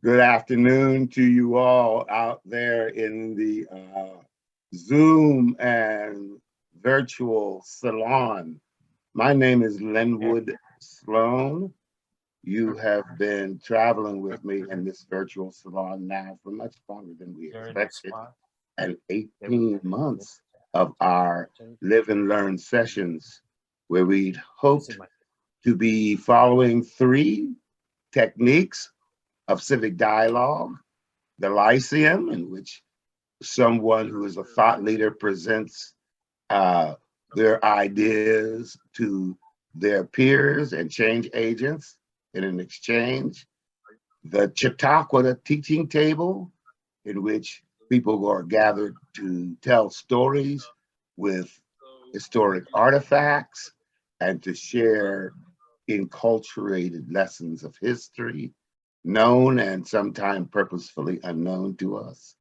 Good afternoon to you all out there in the Zoom and virtual salon. My name is Linwood Sloan. You have been traveling with me in this virtual salon now for much longer than we expected, and 18 months of our live and learn sessions where we'd hoped to be following 3 techniques of civic dialogue: the Lyceum, in which someone who is a thought leader presents their ideas to their peers and change agents in an exchange; the Chautauqua teaching table, in which people are gathered to tell stories with historic artifacts and to share enculturated lessons of history, known and sometimes purposefully unknown to us.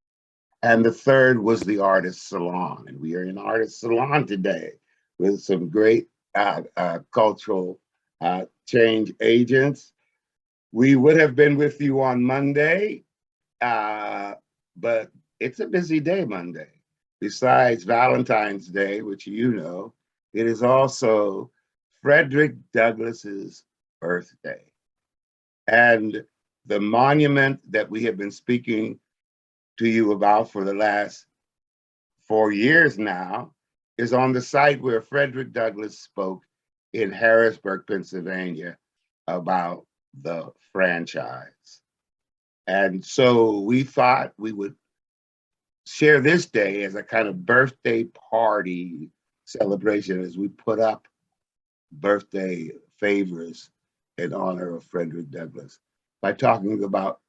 And the third was the artist salon. And we are in artist salon today with some great cultural change agents. We would have been with you on Monday, but it's a busy day Monday. Besides Valentine's Day, which you know, it is also Frederick Douglass's birthday. And the monument that we have been speaking to you about for the last 4 years now is on the site where Frederick Douglass spoke in Harrisburg, Pennsylvania, about the franchise. And so we thought we would share this day as a kind of birthday party celebration as we put up birthday favors in honor of Frederick Douglass by talking about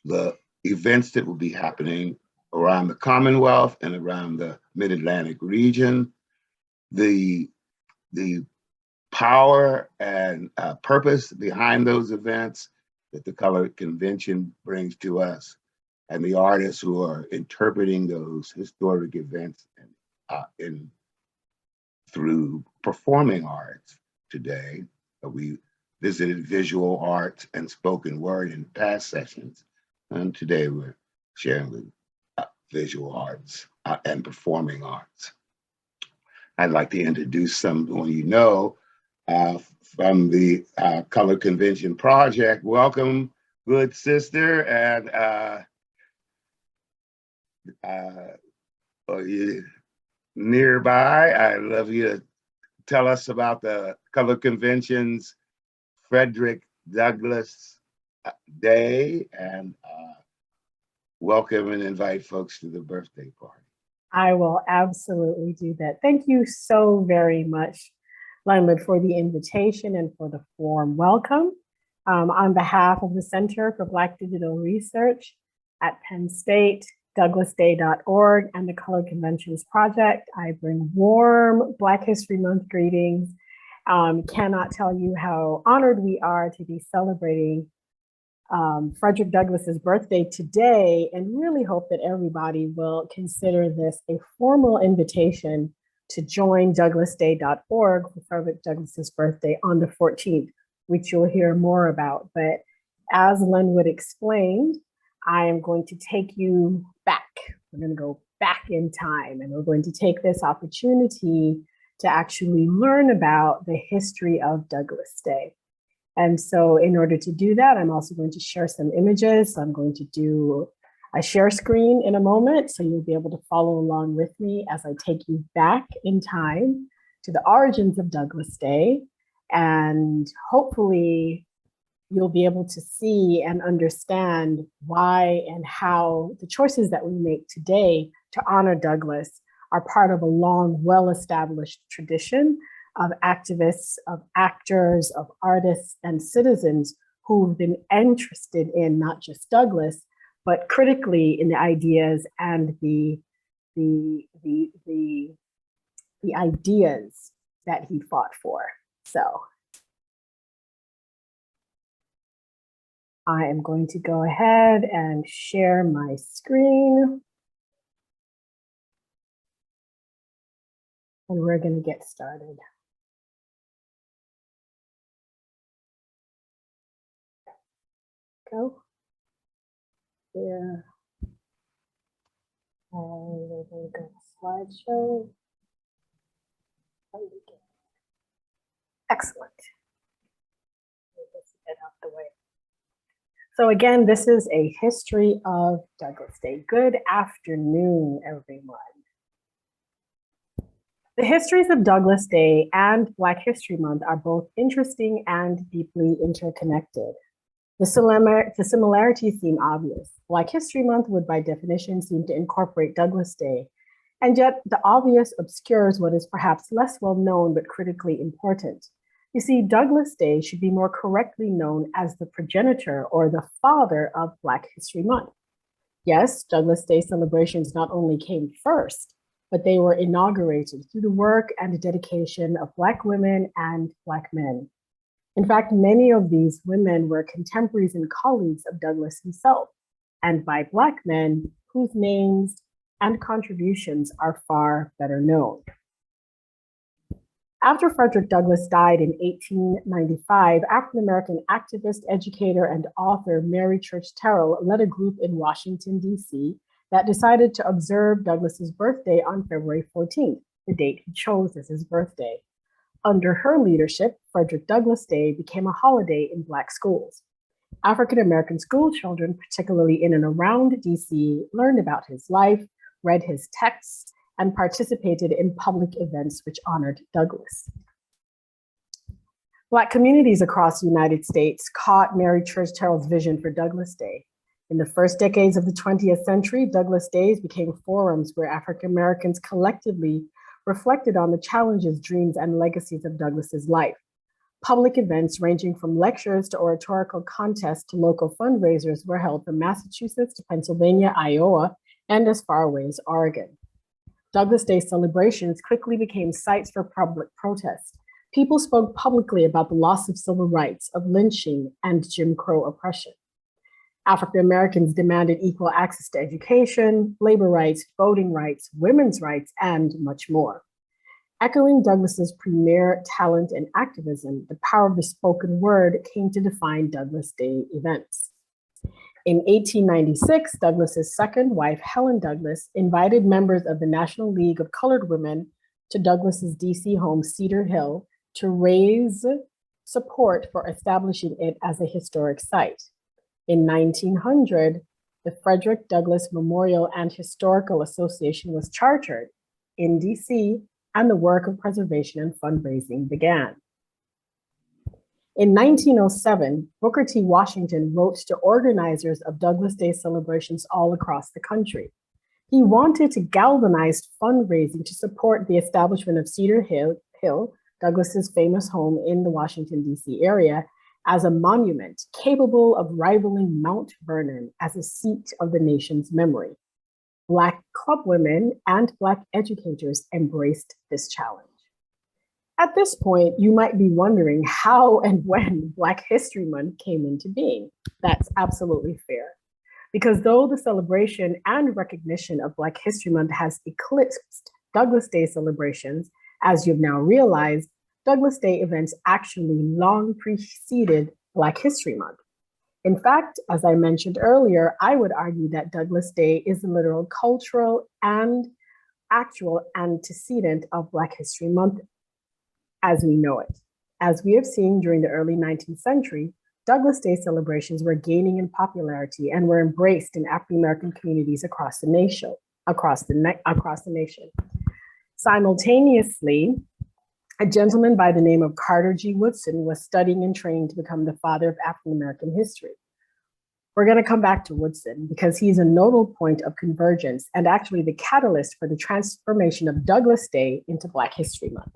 the events that will be happening around the Commonwealth and around the Mid-Atlantic region, the power and purpose behind those events that the Color Convention brings to us, and the artists who are interpreting those historic events through performing arts today. We visited visual arts and spoken word in past sessions, and today we're sharing with visual arts and performing arts. I'd like to introduce someone you know from the Color Convention Project. Welcome, good sister, and are you nearby? I'd love you to tell us about the Color Convention's Frederick Douglass Day, and welcome and invite folks to the birthday party. I will absolutely do that. Thank you so very much, Linwood, for the invitation and for the warm welcome. On behalf of the Center for Black Digital Research at Penn State, douglasday.org, and the Color Conventions Project, I bring warm Black History Month greetings. Cannot tell you how honored we are to be celebrating Frederick Douglass's birthday today, and really hope that everybody will consider this a formal invitation to join douglasday.org for Frederick Douglass's birthday on the 14th, which you'll hear more about. But as Linwood explained, I am going to take you back. We're going to go back in time, and we're going to take this opportunity to actually learn about the history of Douglass Day. And so in order to do that, I'm also going to share some images. So I'm going to do a share screen in a moment, so you'll be able to follow along with me as I take you back in time to the origins of Douglass Day. And hopefully you'll be able to see and understand why and how the choices that we make today to honor Douglass are part of a long, well-established tradition of activists, of actors, of artists, and citizens who've been interested in not just Douglass, but critically in the ideas and the ideas that he fought for. So I am going to go ahead and share my screen. And we're going to get started. Go. here. And we're going to go to slideshow. Excellent. Let's get out the way. So again, this is a history of Douglass Day. Good afternoon, everyone. The histories of Douglass Day and Black History Month are both interesting and deeply interconnected. The similarities seem obvious. Black History Month would by definition seem to incorporate Douglass Day, and yet the obvious obscures what is perhaps less well known but critically important. You see, Douglass Day should be more correctly known as the progenitor or the father of Black History Month. Yes, Douglass Day celebrations not only came first, but they were inaugurated through the work and dedication of Black women and Black men. In fact, many of these women were contemporaries and colleagues of Douglass himself, and by Black men whose names and contributions are far better known. After Frederick Douglass died in 1895, African-American activist, educator, and author Mary Church Terrell led a group in Washington, D.C. that decided to observe Douglass's birthday on February 14th, the date he chose as his birthday. Under her leadership, Frederick Douglass Day became a holiday in Black schools. African-American school children, particularly in and around D.C., learned about his life, read his texts, and participated in public events which honored Douglass. Black communities across the United States caught Mary Church Terrell's vision for Douglass Day. In the first decades of the 20th century, Douglass Days became forums where African Americans collectively reflected on the challenges, dreams, and legacies of Douglass's life. Public events ranging from lectures to oratorical contests to local fundraisers were held from Massachusetts to Pennsylvania, Iowa, and as far away as Oregon. Douglass Day celebrations quickly became sites for public protest. People spoke publicly about the loss of civil rights, of lynching, and Jim Crow oppression. African Americans demanded equal access to education, labor rights, voting rights, women's rights, and much more. Echoing Douglass's premier talent and activism, the power of the spoken word came to define Douglass Day events. In 1896, Douglass's second wife, Helen Douglass, invited members of the National League of Colored Women to Douglass's DC home, Cedar Hill, to raise support for establishing it as a historic site. In 1900, the Frederick Douglass Memorial and Historical Association was chartered in DC, and the work of preservation and fundraising began. In 1907, Booker T. Washington wrote to organizers of Douglass Day celebrations all across the country. He wanted to galvanize fundraising to support the establishment of Cedar Hill, Douglass's famous home in the Washington, D.C. area, as a monument capable of rivaling Mount Vernon as a seat of the nation's memory. Black club women and Black educators embraced this challenge. At this point, you might be wondering how and when Black History Month came into being. That's absolutely fair. Because though the celebration and recognition of Black History Month has eclipsed Douglass Day celebrations, as you've now realized, Douglass Day events actually long preceded Black History Month. In fact, as I mentioned earlier, I would argue that Douglass Day is the literal cultural and actual antecedent of Black History Month as we know it. As we have seen during the early 19th century, Douglass Day celebrations were gaining in popularity and were embraced in African American communities across the nation. Simultaneously, a gentleman by the name of Carter G. Woodson was studying and training to become the father of African American history. We're going to come back to Woodson because he's a nodal point of convergence and actually the catalyst for the transformation of Douglass Day into Black History Month.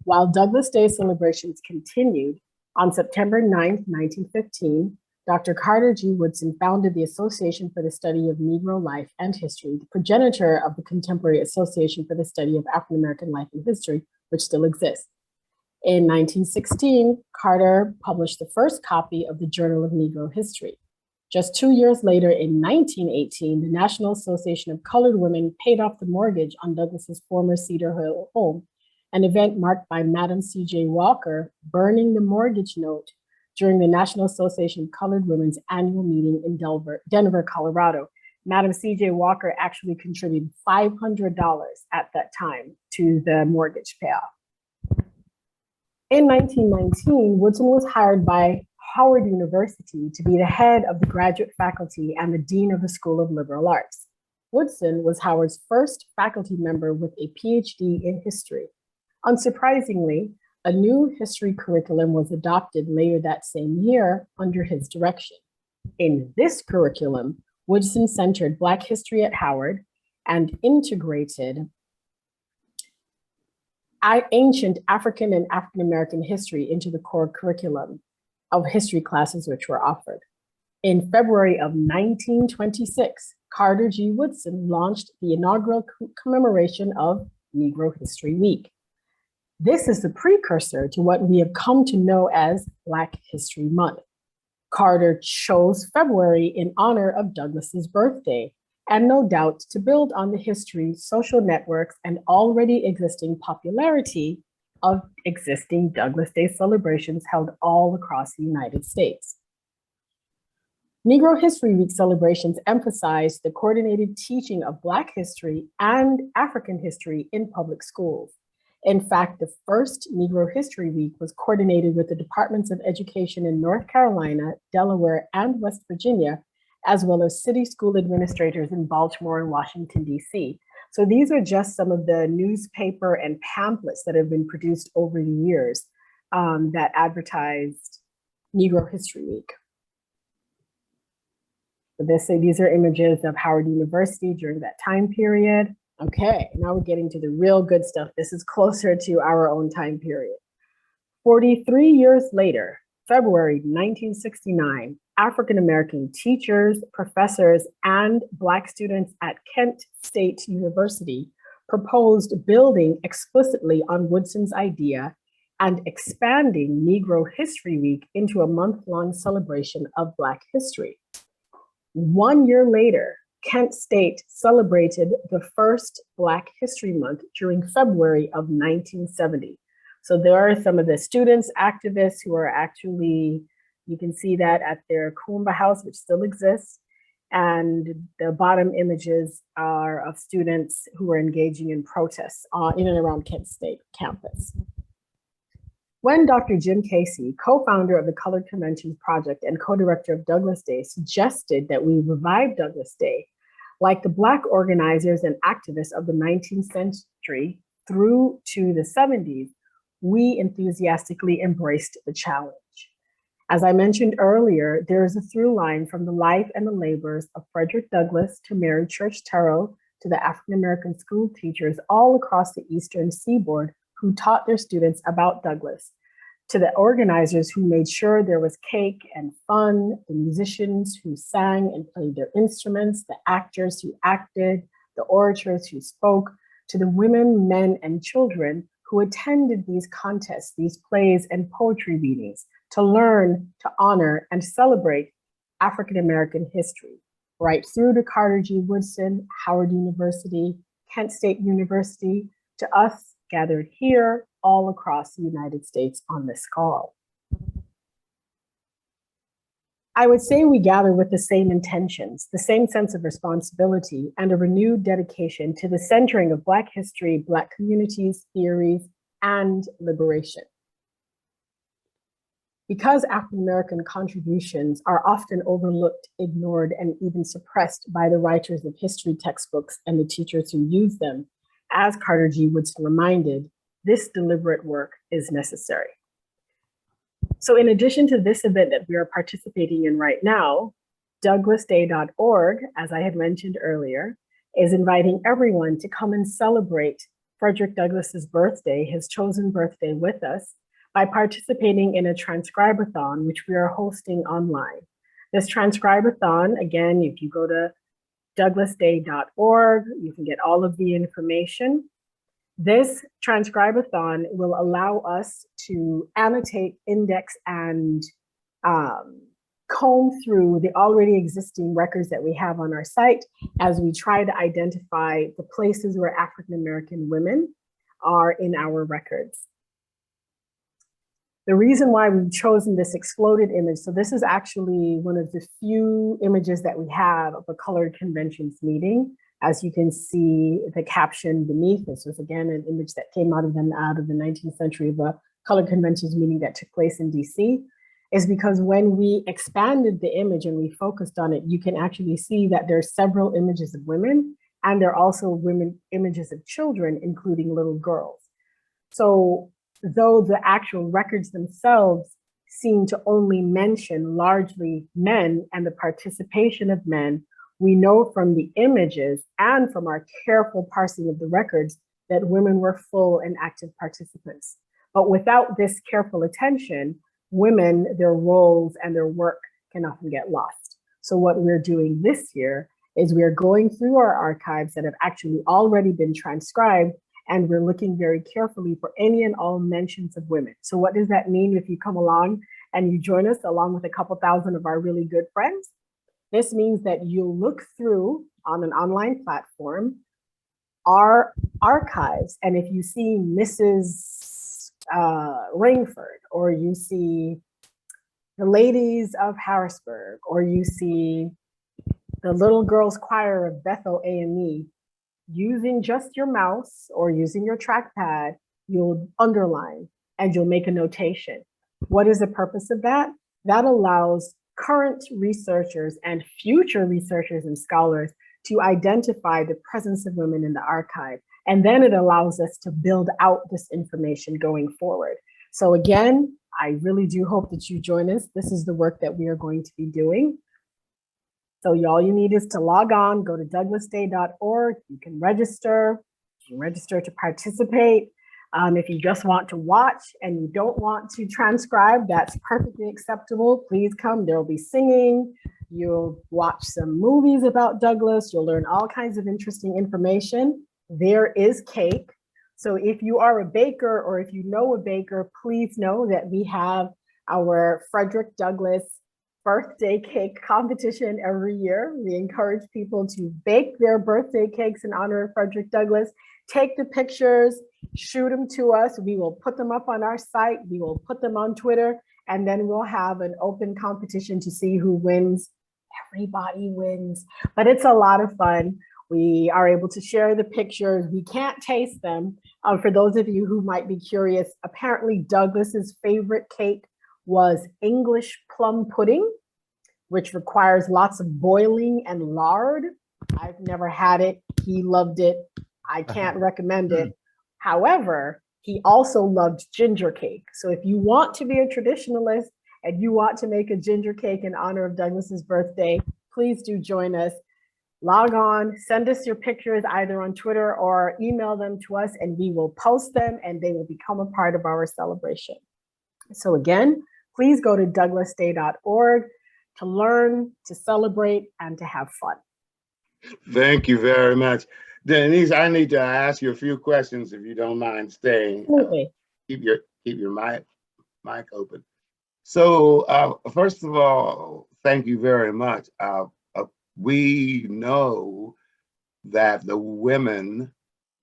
While Douglass Day celebrations continued, on September 9th, 1915, Dr. Carter G. Woodson founded the Association for the Study of Negro Life and History, the progenitor of the Contemporary Association for the Study of African American Life and History, which still exists. In 1916, Carter published the first copy of the Journal of Negro History. Just 2 years later, in 1918, the National Association of Colored Women paid off the mortgage on Douglass's former Cedar Hill home, an event marked by Madam C.J. Walker burning the mortgage note during the National Association of Colored Women's annual meeting in Denver, Colorado. Madam C.J. Walker actually contributed $500 at that time to the mortgage payoff. In 1919, Woodson was hired by Howard University to be the head of the graduate faculty and the dean of the School of Liberal Arts. Woodson was Howard's first faculty member with a PhD in history. Unsurprisingly, a new history curriculum was adopted later that same year under his direction. In this curriculum, Woodson centered Black history at Howard and integrated ancient African and African American history into the core curriculum of history classes which were offered. In February of 1926, Carter G. Woodson launched the inaugural commemoration of Negro History Week. This is the precursor to what we have come to know as Black History Month. Carter chose February in honor of Douglass's birthday, and no doubt to build on the history, social networks, and already existing popularity of existing Douglass Day celebrations held all across the United States. Negro History Week celebrations emphasize the coordinated teaching of Black history and African history in public schools. In fact, the first Negro History Week was coordinated with the Departments of Education in North Carolina, Delaware, and West Virginia, as well as city school administrators in Baltimore and Washington, D.C. So these are just some of the newspaper and pamphlets that have been produced over the years that advertised Negro History Week. So these are images of Howard University during that time period. Okay, now we're getting to the real good stuff. This is closer to our own time period. 43 years later, February 1969, African-American teachers, professors, and Black students at Kent State University proposed building explicitly on Woodson's idea and expanding Negro History Week into a month-long celebration of Black history. 1 year later, Kent State celebrated the first Black History Month during February of 1970. So there are some of the students, activists who are actually, you can see that at their Kumba House, which still exists. And the bottom images are of students who are engaging in protests in and around Kent State campus. When Dr. Jim Casey, co-founder of the Colored Conventions Project and co-director of Douglass Day, suggested that we revive Douglass Day, like the Black organizers and activists of the 19th century through to the 70s, we enthusiastically embraced the challenge. As I mentioned earlier, there is a through line from the life and the labors of Frederick Douglass to Mary Church Terrell to the African-American school teachers all across the Eastern Seaboard who taught their students about Douglass, to the organizers who made sure there was cake and fun, the musicians who sang and played their instruments, the actors who acted, the orators who spoke, to the women, men, and children who attended these contests, these plays and poetry readings to learn, to honor, and celebrate African-American history, right through to Carter G. Woodson, Howard University, Kent State University, to us gathered here all across the United States on this call. I would say we gather with the same intentions, the same sense of responsibility, and a renewed dedication to the centering of Black history, Black communities, theories, and liberation. Because African-American contributions are often overlooked, ignored, and even suppressed by the writers of history textbooks and the teachers who use them, as Carter G. Woodson reminded, this deliberate work is necessary. So in addition to this event that we are participating in right now, douglassday.org, as I had mentioned earlier, is inviting everyone to come and celebrate Frederick Douglass's birthday, his chosen birthday, with us by participating in a transcribe-a-thon, which we are hosting online. This transcribe-a-thon, again, if you go to douglassday.org, you can get all of the information. This transcribe-a-thon will allow us to annotate, index, and comb through the already existing records that we have on our site as we try to identify the places where African-American women are in our records. The reason why we've chosen this exploded image, so this is actually one of the few images that we have of a colored conventions meeting. As you can see, the caption beneath this was again an image that came out of the 19th century of a colored conventions meeting that took place in DC, is because when we expanded the image and we focused on it, you can actually see that there's several images of women, and there are also images of children, including little girls. So though the actual records themselves seem to only mention largely men and the participation of men, we know from the images and from our careful parsing of the records that women were full and active participants. But without this careful attention, women, their roles and their work can often get lost. So what we're doing this year is we're going through our archives that have actually already been transcribed, and we're looking very carefully for any and all mentions of women. So what does that mean if you come along and you join us along with a couple thousand of our really good friends? This means that you'll look through on an online platform our archives, and if you see Mrs. Rainford, or you see the ladies of Harrisburg, or you see the little girls choir of Bethel AME, using just your mouse or using your trackpad, you'll underline and you'll make a notation. What is the purpose of that? That allows current researchers and future researchers and scholars to identify the presence of women in the archive. And then it allows us to build out this information going forward. So again, I really do hope that you join us. This is the work that we are going to be doing. So all you need is to log on, go to douglasday.org. You can register to participate. If you just want to watch and you don't want to transcribe, that's perfectly acceptable. Please come, there'll be singing. You'll watch some movies about Douglass. You'll learn all kinds of interesting information. There is cake. So if you are a baker or if you know a baker, please know that we have our Frederick Douglass birthday cake competition every year. We encourage people to bake their birthday cakes in honor of Frederick Douglass. Take the pictures, shoot them to us. We will put them up on our site. We will put them on Twitter, and then we'll have an open competition to see who wins. Everybody wins, but it's a lot of fun. We are able to share the pictures. We can't taste them. For those of you who might be curious, apparently Douglass's favorite cake was English plum pudding, which requires lots of boiling and lard. I've never had it. He loved it. I can't recommend it. However, he also loved ginger cake. So if you want to be a traditionalist and you want to make a ginger cake in honor of Douglass's birthday, please do join us. Log on, send us your pictures either on Twitter or email them to us, and we will post them and they will become a part of our celebration. So again, please go to douglasday.org to learn, to celebrate, and to have fun. Thank you very much. Denise, I need to ask you a few questions if you don't mind staying. Absolutely. Keep your mic open. So first of all, thank you very much. We know that the women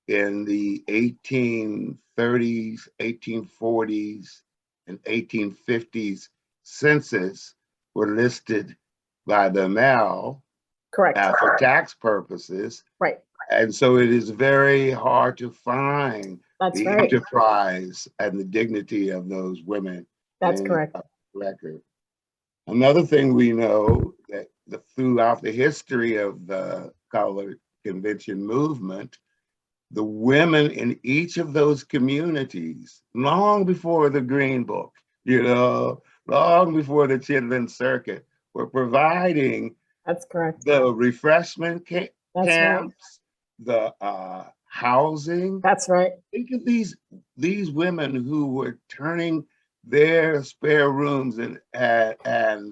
in the 1830s, 1840s, and 1850s census were listed by the male. Correct. For tax purposes. Right. And so it is very hard to find the right. enterprise and the dignity of those women. That's correct. Record. Another thing we know that throughout the history of the colored convention movement, the women in each of those communities, long before the Green Book, long before the Chitlin Circuit, were providing That's correct. the refreshment camps, right. The housing. That's right. Think of these women who were turning their spare rooms and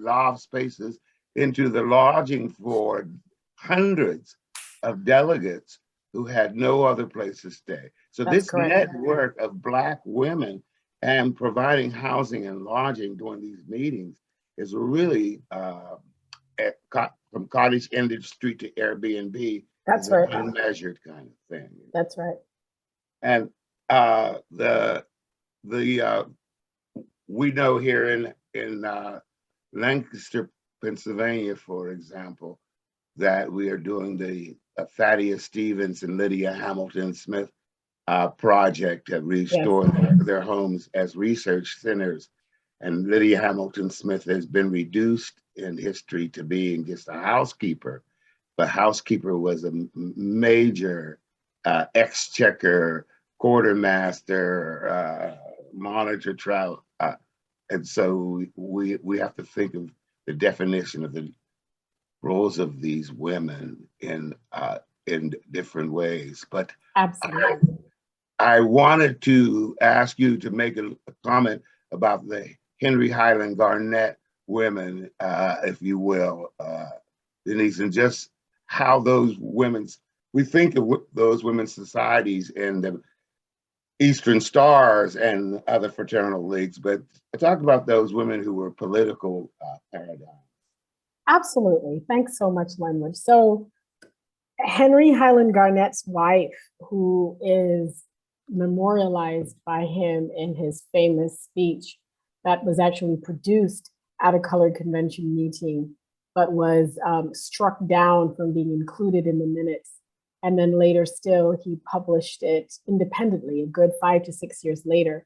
loft spaces into the lodging for hundreds of delegates who had no other place to stay. So That's this correct. network of Black women and providing housing and lodging during these meetings is really from cottage industry to Airbnb. That's right. An unmeasured kind of thing. That's right. And we know here in Lancaster, Pennsylvania, for example, that we are doing the Thaddeus Stevens and Lydia Hamilton Smith project to restore their homes as research centers. And Lydia Hamilton Smith has been reduced in history to being just a housekeeper, but housekeeper was a major exchequer, quartermaster, monitor trial. And so we have to think of the definition of the roles of these women in different ways. But Absolutely. I wanted to ask you to make a comment about the Henry Highland Garnet women, if you will, Denise, and just how those we think of those women's societies in the Eastern Stars and other fraternal leagues, but talk about those women who were political paradigms. Absolutely. Thanks so much, Lenwood. So Henry Highland Garnet's wife, who is memorialized by him in his famous speech that was actually produced at a colored convention meeting, but was struck down from being included in the minutes. And then later still, he published it independently, a good 5 to 6 years later.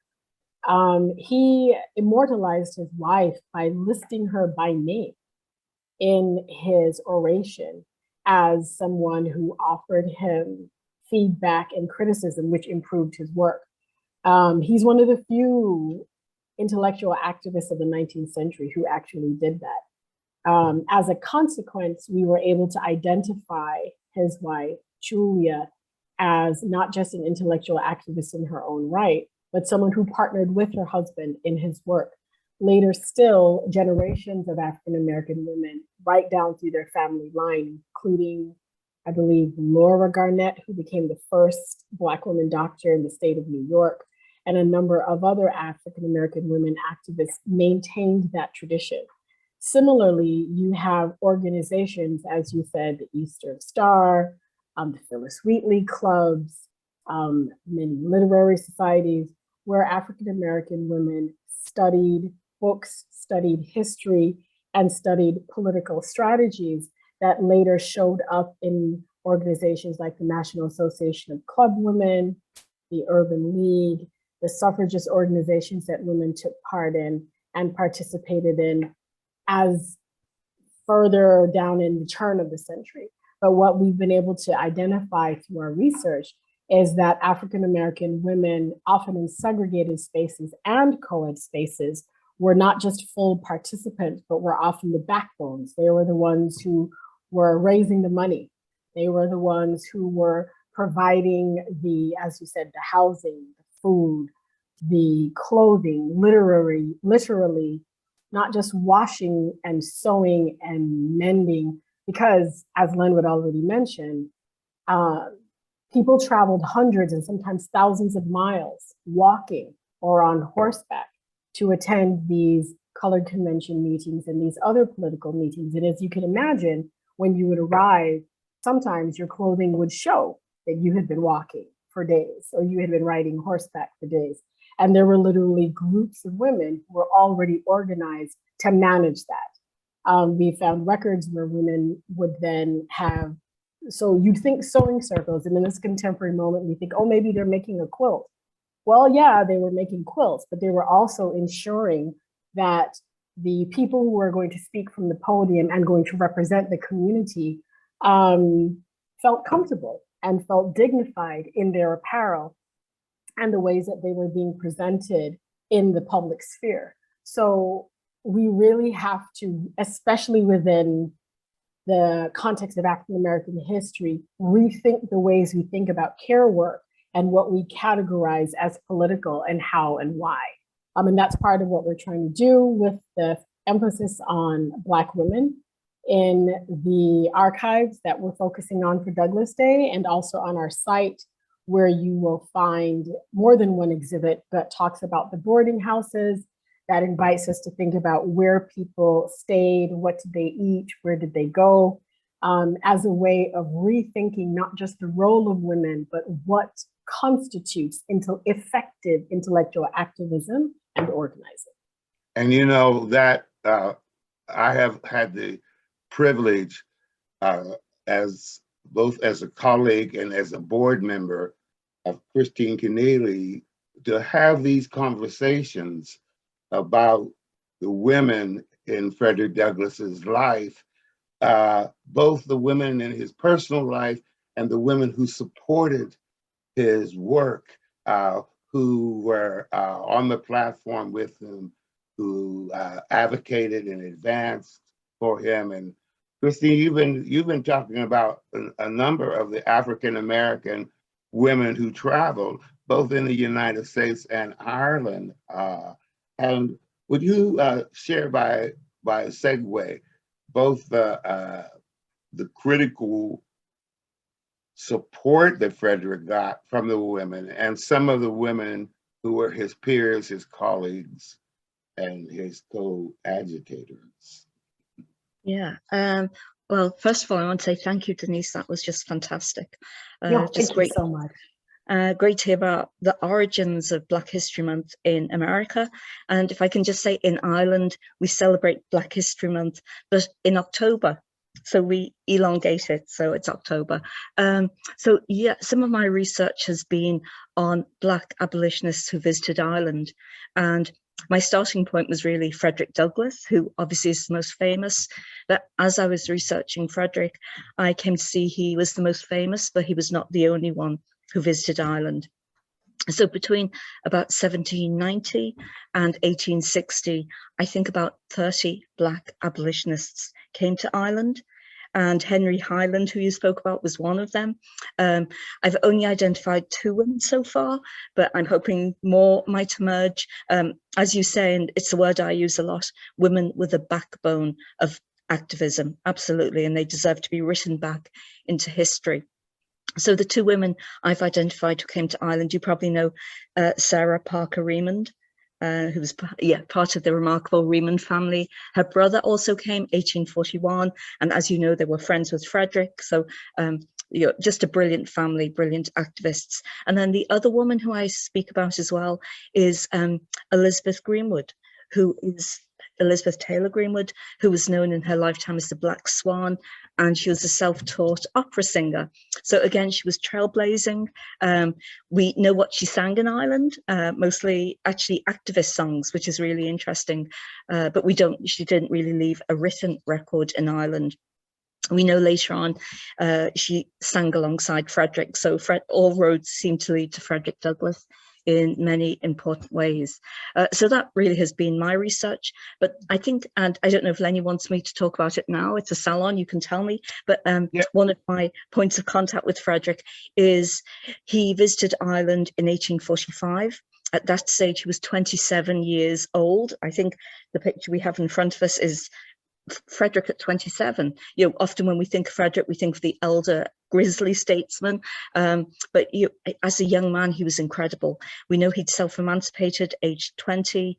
He immortalized his wife by listing her by name in his oration as someone who offered him feedback and criticism, which improved his work. He's one of the few intellectual activists of the 19th century who actually did that. As a consequence, we were able to identify his wife, Julia, as not just an intellectual activist in her own right, but someone who partnered with her husband in his work. Later still, generations of African-American women, right down through their family line, including, I believe, Laura Garnett, who became the first Black woman doctor in the state of New York, and a number of other African-American women activists maintained that tradition. Similarly, you have organizations, as you said, the Eastern Star, the Phyllis Wheatley clubs, many literary societies, where African-American women studied books, studied history, and studied political strategies that later showed up in organizations like the National Association of Club Women, the Urban League, the suffragist organizations that women took part in and participated in as further down in the turn of the century. But what we've been able to identify through our research is that African-American women, often in segregated spaces and co-ed spaces, were not just full participants, but were often the backbones. They were the ones who were raising the money. They were the ones who were providing the, as you said, the housing, the food, the clothing, literally, not just washing and sewing and mending, because as Lenwood already mentioned, people traveled hundreds and sometimes thousands of miles walking or on horseback to attend these colored convention meetings and these other political meetings. And as you can imagine, when you would arrive, sometimes your clothing would show that you had been walking for days or you had been riding horseback for days. And there were literally groups of women who were already organized to manage that. We found records where women would then have, so you'd think sewing circles, and in this contemporary moment, we think, oh, maybe they're making a quilt. Well, yeah, they were making quilts, but they were also ensuring that the people who were going to speak from the podium and going to represent the community felt comfortable and felt dignified in their apparel and the ways that they were being presented in the public sphere. So we really have to, especially within the context of African-American history, rethink the ways we think about care work and what we categorize as political and how and why. And that's part of what we're trying to do with the emphasis on Black women in the archives that we're focusing on for Douglass Day, and also on our site, where you will find more than one exhibit that talks about the boarding houses, that invites us to think about where people stayed, what did they eat, where did they go, as a way of rethinking not just the role of women, but what constitutes effective intellectual activism and organizing. And you know that I have had the privilege as both as a colleague and as a board member of Christine Keneally to have these conversations about the women in Frederick Douglass's life, both the women in his personal life and the women who supported his work, who were on the platform with him, who advocated and advanced for him. And Christine, you've been talking about a number of the African American women who traveled both in the United States and Ireland. And would you share by a segue both the critical support that Frederick got from the women and some of the women who were his peers, his colleagues, and his co-agitators? Yeah. Well, first of all, I want to say thank you, Denise. That was just fantastic. Thank you so much. Great to hear about the origins of Black History Month in America. And if I can just say, in Ireland, we celebrate Black History Month, but in October. So we elongate it, so it's October. So yeah, some of my research has been on Black abolitionists who visited Ireland. And my starting point was really Frederick Douglass, who obviously is the most famous. But as I was researching Frederick, I came to see he was the most famous, but he was not the only one who visited Ireland. So between about 1790 and 1860, I think about 30 Black abolitionists came to Ireland. And Henry Highland, who you spoke about, was one of them. I've only identified 2 women so far, but I'm hoping more might emerge. As you say, and it's a word I use a lot, women with a backbone of activism, absolutely, and they deserve to be written back into history. So the 2 women I've identified who came to Ireland, you probably know Sarah Parker Remond, who was part of the remarkable Remond family. Her brother also came 1841, and as you know, they were friends with Frederick. So just a brilliant family, brilliant activists. And then the other woman who I speak about as well is Elizabeth Greenwood, who is Elizabeth Taylor Greenwood, who was known in her lifetime as the Black Swan, and she was a self-taught opera singer. So again, she was trailblazing. We know what she sang in Ireland, mostly actually activist songs, which is really interesting. But she didn't really leave a written record in Ireland. We know later on she sang alongside Frederick. So all roads seem to lead to Frederick Douglass in many important ways. So that really has been my research. But I think, and I don't know if Lenny wants me to talk about it now, it's a salon, you can tell me, but one of my points of contact with Frederick is he visited Ireland in 1845. At that stage, he was 27 years old. I think the picture we have in front of us is Frederick at 27. Often when we think of Frederick, we think of the elder grisly statesman, but as a young man, he was incredible. We know he'd self-emancipated aged 20.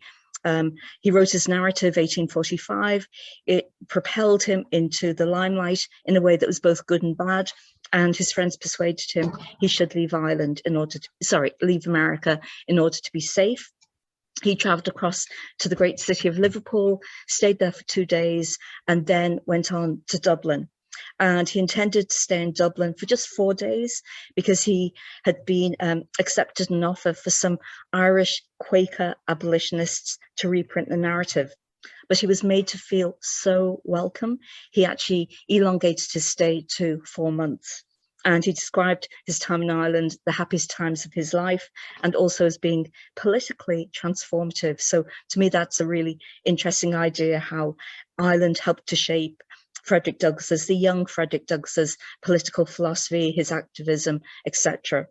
He wrote his narrative 1845. It propelled him into the limelight in a way that was both good and bad, and his friends persuaded him he should leave America in order to be safe. He travelled across to the great city of Liverpool, stayed there for 2 days, and then went on to Dublin. And he intended to stay in Dublin for just 4 days because he had been accepted an offer for some Irish Quaker abolitionists to reprint the narrative. But he was made to feel so welcome, he actually elongated his stay to 4 months. And he described his time in Ireland, the happiest times of his life, and also as being politically transformative. So to me, that's a really interesting idea, how Ireland helped to shape Frederick Douglass, the young Frederick Douglass's political philosophy, his activism, etc.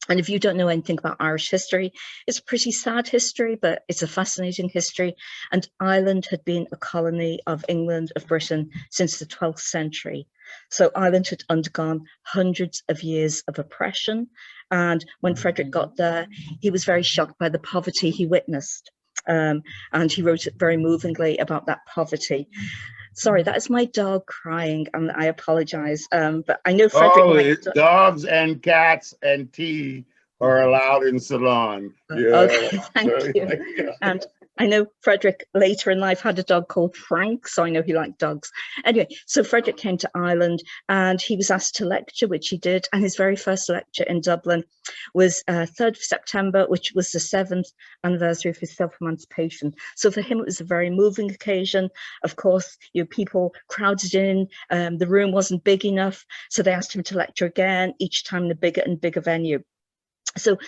And if you don't know anything about Irish history, it's a pretty sad history, but it's a fascinating history. And Ireland had been a colony of England, of Britain, since the 12th century. So Ireland had undergone hundreds of years of oppression. And when Frederick got there, he was very shocked by the poverty he witnessed. And he wrote it very movingly about that poverty. Sorry, that is my dog crying, and I apologize. But I know Frederick. Dogs and cats and tea are allowed in salon. Yeah. Okay, thank you. And I know Frederick later in life had a dog called Frank, so I know he liked dogs. Anyway, so Frederick came to Ireland and he was asked to lecture, which he did. And his very first lecture in Dublin was 3rd of September, which was the 7th anniversary of his self-emancipation. So for him, it was a very moving occasion. Of course, people crowded in, the room wasn't big enough. So they asked him to lecture again, each time in a bigger and bigger venue. So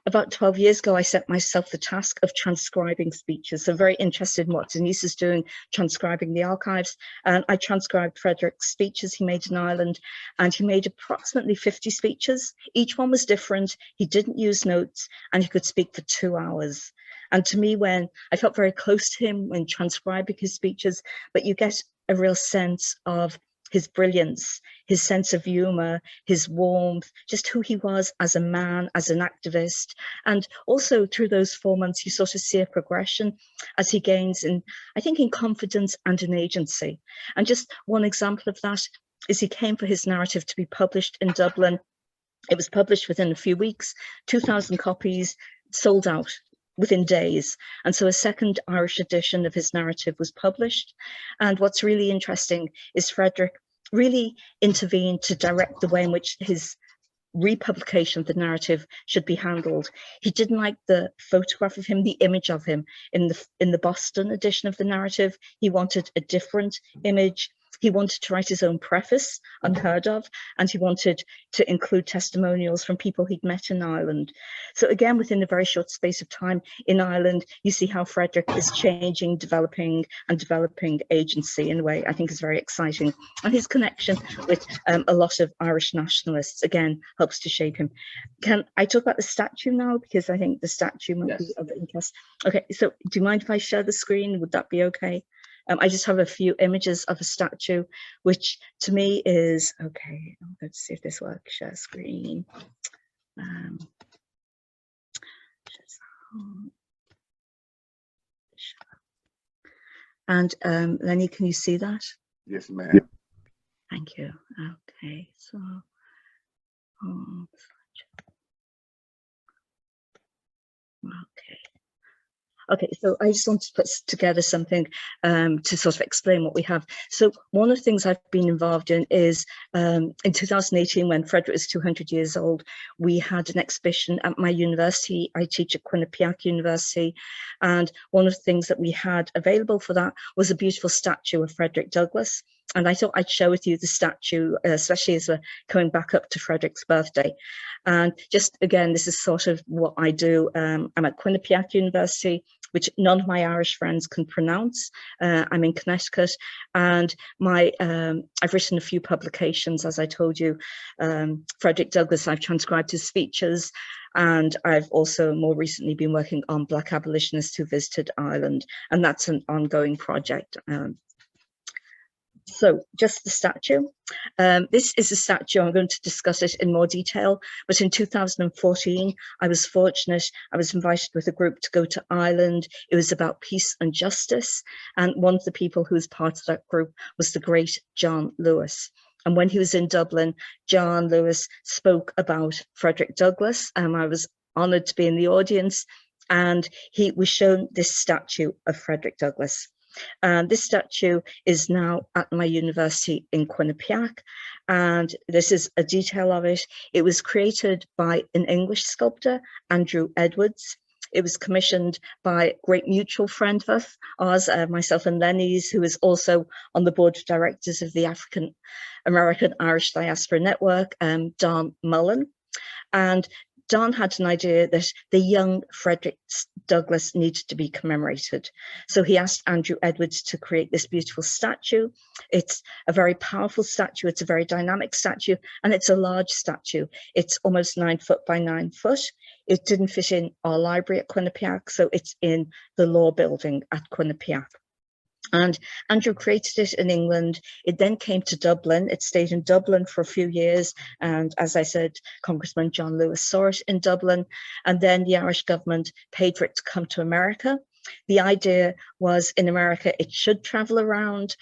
about 12 years ago, I set myself the task of transcribing speeches. So very interested in what Denise is doing, transcribing the archives. And I transcribed Frederick's speeches he made in Ireland, and he made approximately 50 speeches. Each one was different. He didn't use notes, and he could speak for 2 hours. And to me, when I felt very close to him when transcribing his speeches, but you get a real sense of his brilliance, his sense of humor, his warmth, just who he was as a man, as an activist. And also through those 4 months, you sort of see a progression as he gains in, I think, in confidence and in agency. And just one example of that is he came for his narrative to be published in Dublin. It was published within a few weeks, 2,000 copies, sold out within days. And so a second Irish edition of his narrative was published. And what's really interesting is Frederick really intervened to direct the way in which his republication of the narrative should be handled. He didn't like the photograph of him, the image of him in the Boston edition of the narrative. He wanted a different image. He wanted to write his own preface, unheard of, and he wanted to include testimonials from people he'd met in Ireland. So again, within a very short space of time in Ireland, you see how Frederick is changing, developing agency in a way I think is very exciting. And his connection with a lot of Irish nationalists, again, helps to shape him. Can I talk about the statue now? Because I think the statue might be of interest. Okay, so do you mind if I share the screen? Would that be okay? I just have a few images of a statue, which to me is, okay, let's see if this works, share screen. And Lenny, can you see that? Yes, ma'am. Thank you. Okay, so, okay. Okay, so I just want to put together something to sort of explain what we have. So one of the things I've been involved in is in 2018, when Frederick was 200 years old, we had an exhibition at my university. I teach at Quinnipiac University. And one of the things that we had available for that was a beautiful statue of Frederick Douglass. And I thought I'd share with you the statue, especially as we're coming back up to Frederick's birthday. And just again, this is sort of what I do. I'm at Quinnipiac University, which none of my Irish friends can pronounce. I'm in Connecticut, and I've written a few publications, as I told you. Frederick Douglass, I've transcribed his speeches, and I've also more recently been working on Black abolitionists who visited Ireland, and that's an ongoing project. So just the statue. This is a statue. I'm going to discuss it in more detail, but in 2014, I was fortunate. I was invited with a group to go to Ireland. It was about peace and justice. And one of the people who was part of that group was the great John Lewis. And when he was in Dublin, John Lewis spoke about Frederick Douglass. I was honored to be in the audience, and he was shown this statue of Frederick Douglass. This statue is now at my university in Quinnipiac, and this is a detail of it. It was created by an English sculptor, Andrew Edwards. It was commissioned by a great mutual friend of ours, myself and Lenny's, who is also on the board of directors of the African American Irish Diaspora Network, Don Mullen. And Don had an idea that the young Frederick Douglass needed to be commemorated. So he asked Andrew Edwards to create this beautiful statue. It's a very powerful statue. It's a very dynamic statue, and it's a large statue. It's almost 9 foot by 9 foot. It didn't fit in our library at Quinnipiac, so it's in the law building at Quinnipiac. And Andrew created it in England. It then came to Dublin. It stayed in Dublin for a few years. And as I said, Congressman John Lewis saw it in Dublin. And then the Irish government paid for it to come to America. The idea was in America, it should travel around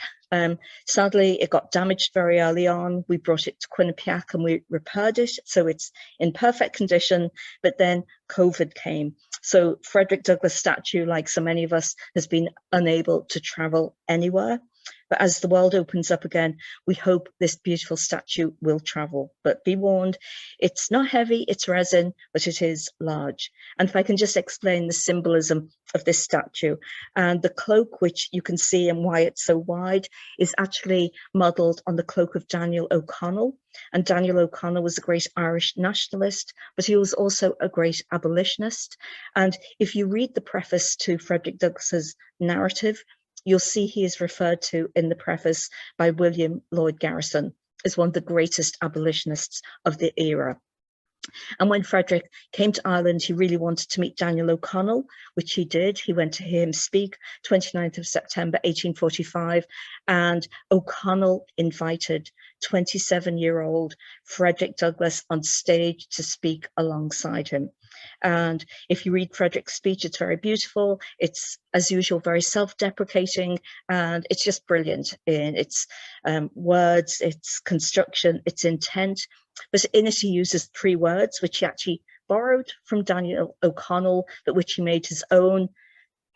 Sadly, it got damaged very early on. We brought it to Quinnipiac and we repaired it, so it's in perfect condition, but then COVID came. So Frederick Douglass statue, like so many of us, has been unable to travel anywhere. But as the world opens up again, we hope this beautiful statue will travel. But be warned, it's not heavy, it's resin, but it is large. And if I can just explain the symbolism of this statue, and the cloak, which you can see and why it's so wide, is actually modelled on the cloak of Daniel O'Connell. And Daniel O'Connell was a great Irish nationalist, but he was also a great abolitionist. And if you read the preface to Frederick Douglass's narrative, you'll see he is referred to in the preface by William Lloyd Garrison as one of the greatest abolitionists of the era. And when Frederick came to Ireland, he really wanted to meet Daniel O'Connell, which he did. He went to hear him speak 29th of September, 1845, and O'Connell invited 27-year-old Frederick Douglass on stage to speak alongside him. And if you read Frederick's speech, it's very beautiful. It's, as usual, very self-deprecating, and it's just brilliant in its words, its construction, its intent. But in it, he uses 3 words, which he actually borrowed from Daniel O'Connell, but which he made his own: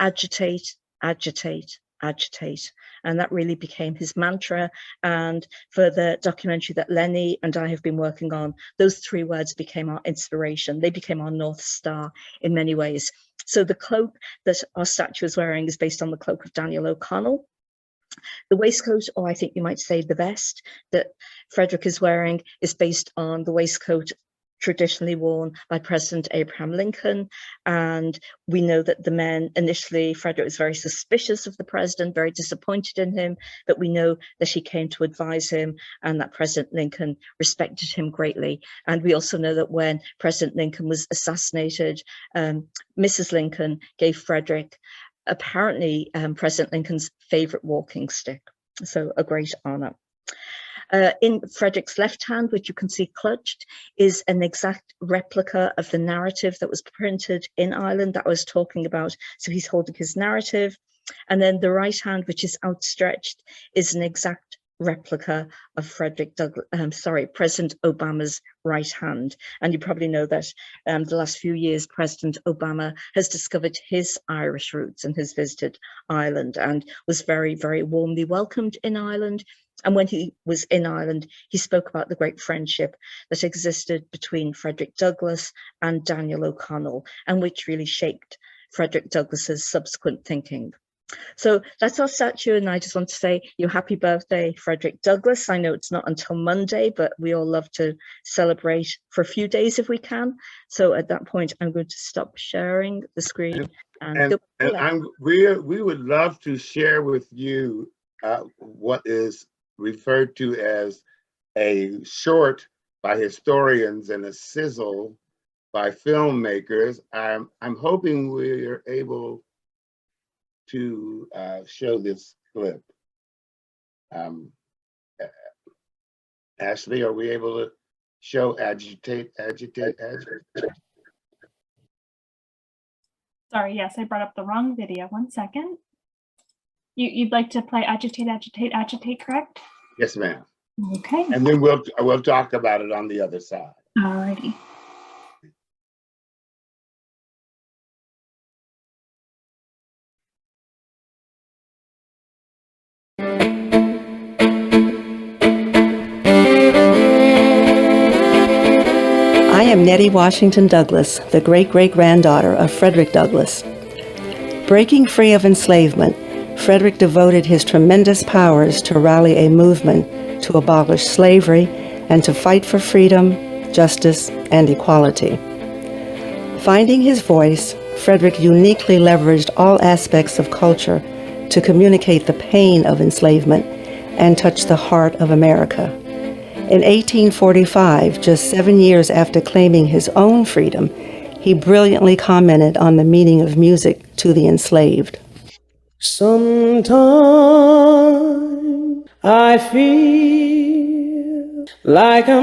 agitate, agitate, agitate. And that really became his mantra. And for the documentary that Lenny and I have been working on, those 3 words became our inspiration. They became our North Star in many ways. So the cloak that our statue is wearing is based on the cloak of Daniel O'Connell. The waistcoat, or I think you might say the vest, that Frederick is wearing is based on the waistcoat traditionally worn by President Abraham Lincoln. And we know that the men initially, Frederick was very suspicious of the president, very disappointed in him, but we know that he came to advise him and that President Lincoln respected him greatly. And we also know that when President Lincoln was assassinated, Mrs. Lincoln gave Frederick apparently President Lincoln's favorite walking stick. So a great honor. In Frederick's left hand, which you can see clutched, is an exact replica of the narrative that was printed in Ireland that I was talking about. So he's holding his narrative. And then the right hand, which is outstretched, is an exact replica of President Obama's right hand. And you probably know that the last few years, President Obama has discovered his Irish roots and has visited Ireland and was very, very warmly welcomed in Ireland. And when he was in Ireland, he spoke about the great friendship that existed between Frederick Douglass and Daniel O'Connell, and which really shaped Frederick Douglass's subsequent thinking. So that's our statue, and I just want to say your happy birthday, Frederick Douglass. I know it's not until Monday, but we all love to celebrate for a few days if we can. So at that point, I'm going to stop sharing the screen. We would love to share with you what is referred to as a short by historians and a sizzle by filmmakers. I'm hoping we're able to show this clip. Ashley, are we able to show agitate? Sorry, yes, I brought up the wrong video. 1 second. You'd like to play agitate, agitate, agitate, correct? Yes, ma'am. Okay. And then we'll talk about it on the other side. Alrighty. I am Nettie Washington Douglass, the great-great-granddaughter of Frederick Douglass. Breaking free of enslavement, Frederick devoted his tremendous powers to rally a movement to abolish slavery and to fight for freedom, justice, and equality. Finding his voice, Frederick uniquely leveraged all aspects of culture to communicate the pain of enslavement and touch the heart of America. In 1845, just 7 years after claiming his own freedom, he brilliantly commented on the meaning of music to the enslaved. Sometimes I feel like a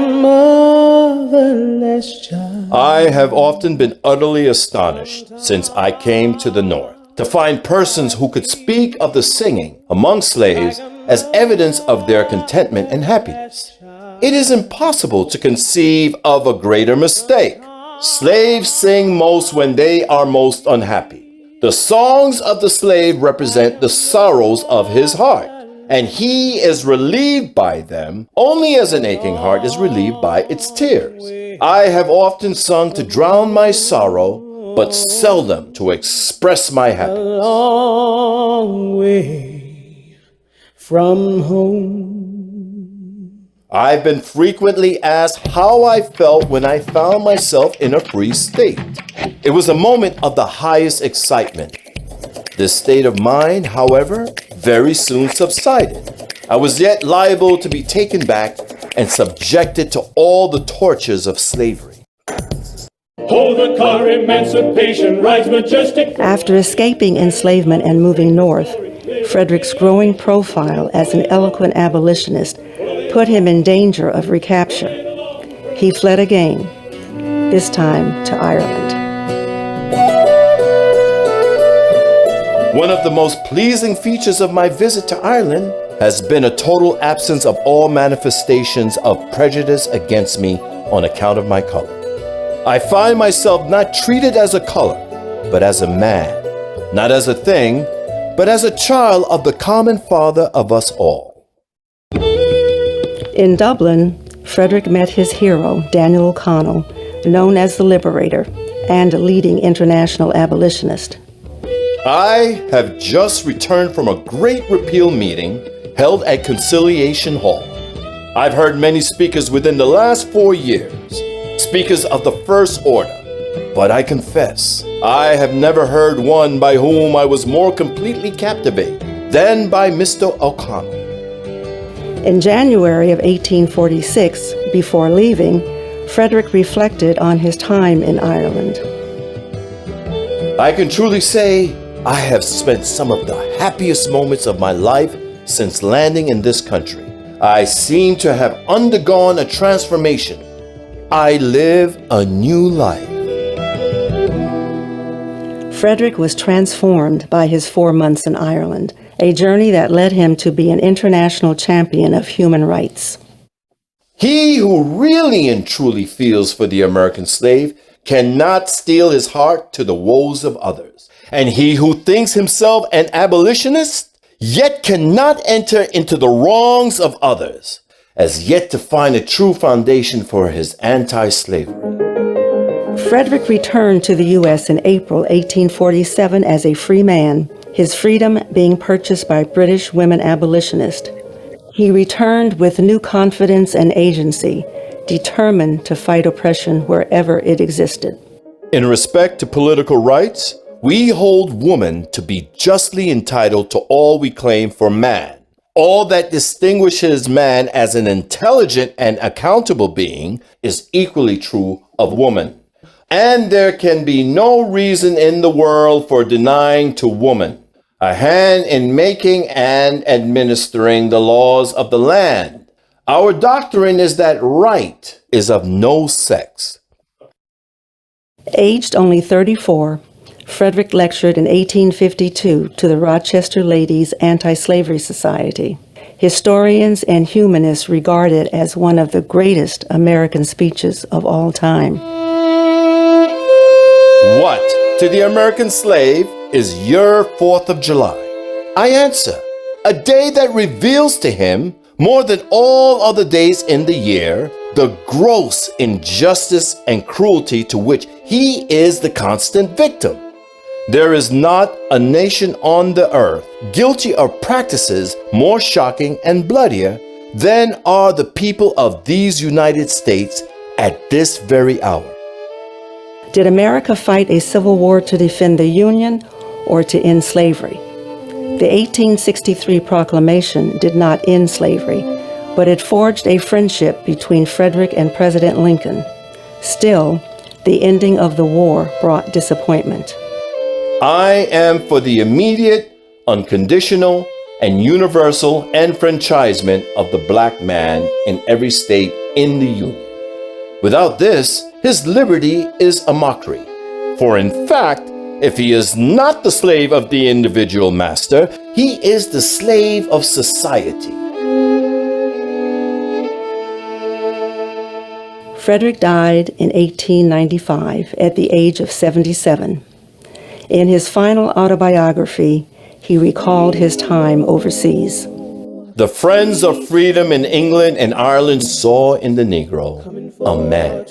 motherless child. I have often been utterly astonished since I came to the North to find persons who could speak of the singing among slaves as evidence of their contentment and happiness. It is impossible to conceive of a greater mistake. Slaves sing most when they are most unhappy. The songs of the slave represent the sorrows of his heart, and he is relieved by them only as an aching heart is relieved by its tears. I have often sung to drown my sorrow, but seldom to express my happiness. A long way from home. I've been frequently asked how I felt when I found myself in a free state. It was a moment of the highest excitement. This state of mind, however, very soon subsided. I was yet liable to be taken back and subjected to all the tortures of slavery. Oh, the car emancipation rides majestic. After escaping enslavement and moving north, Frederick's growing profile as an eloquent abolitionist put him in danger of recapture. He fled again, this time to Ireland. One of the most pleasing features of my visit to Ireland has been a total absence of all manifestations of prejudice against me on account of my color. I find myself not treated as a color, but as a man, not as a thing, but as a child of the common father of us all. In Dublin, Frederick met his hero, Daniel O'Connell, known as the Liberator and a leading international abolitionist. I have just returned from a great repeal meeting held at Conciliation Hall. I've heard many speakers within the last 4 years, speakers of the first order, but I confess, I have never heard one by whom I was more completely captivated than by Mr. O'Connell. In January of 1846, before leaving, Frederick reflected on his time in Ireland. I can truly say I have spent some of the happiest moments of my life since landing in this country. I seem to have undergone a transformation. I live a new life. Frederick was transformed by his 4 months in Ireland, a journey that led him to be an international champion of human rights. He who really and truly feels for the American slave cannot steel his heart to the woes of others. And he who thinks himself an abolitionist, yet cannot enter into the wrongs of others, as yet to find a true foundation for his anti-slavery. Frederick returned to the U.S. in April 1847 as a free man, his freedom being purchased by British women abolitionists. He returned with new confidence and agency, determined to fight oppression wherever it existed. In respect to political rights, we hold woman to be justly entitled to all we claim for man. All that distinguishes man as an intelligent and accountable being is equally true of woman. And there can be no reason in the world for denying to woman a hand in making and administering the laws of the land. Our doctrine is that right is of no sex. Aged only 34, Frederick lectured in 1852 to the Rochester Ladies Anti-Slavery Society. Historians and humanists regard it as one of the greatest American speeches of all time. What to the American slave is your 4th of July? I answer, a day that reveals to him, more than all other days in the year, the gross injustice and cruelty to which he is the constant victim. There is not a nation on the earth guilty of practices more shocking and bloodier than are the people of these United States at this very hour. Did America fight a civil war to defend the Union or to end slavery? The 1863 proclamation did not end slavery, but it forged a friendship between Frederick and President Lincoln. Still, the ending of the war brought disappointment. I am for the immediate, unconditional, and universal enfranchisement of the black man in every state in the Union. Without this, his liberty is a mockery. For in fact, If he is not the slave of the individual master, he is the slave of society. Frederick died in 1895 at the age of 77. In his final autobiography, he recalled his time overseas. The friends of freedom in England and Ireland saw in the Negro a man,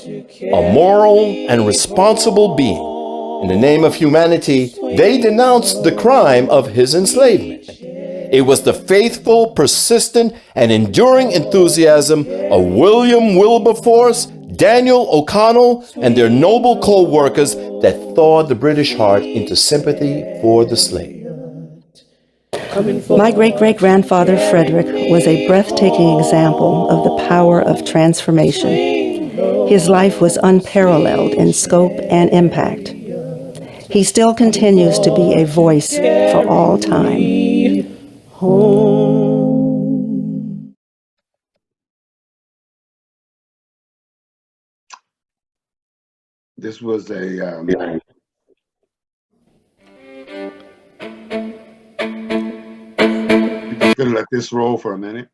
a moral and responsible being. In the name of humanity, they denounced the crime of his enslavement. It was the faithful, persistent, and enduring enthusiasm of William Wilberforce, Daniel O'Connell, and their noble co-workers that thawed the British heart into sympathy for the slave. My great-great-grandfather Frederick was a breathtaking example of the power of transformation. His life was unparalleled in scope and impact. He still continues to be a voice for all time. Home. This was a just gonna let this roll for a minute.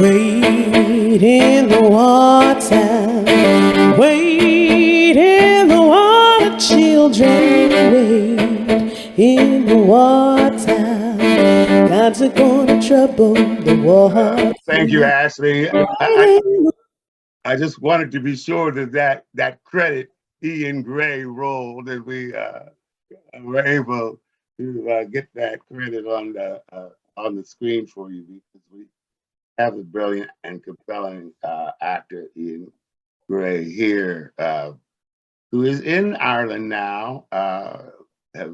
Wade in the water, wade in the water, children, wade in the water. God's gonna trouble the water. Thank you, Ashley. I just wanted to be sure that credit Ian Gray role that we were able to get that credit on the screen for you, because we have the brilliant and compelling actor Ian Gray here, who is in Ireland now.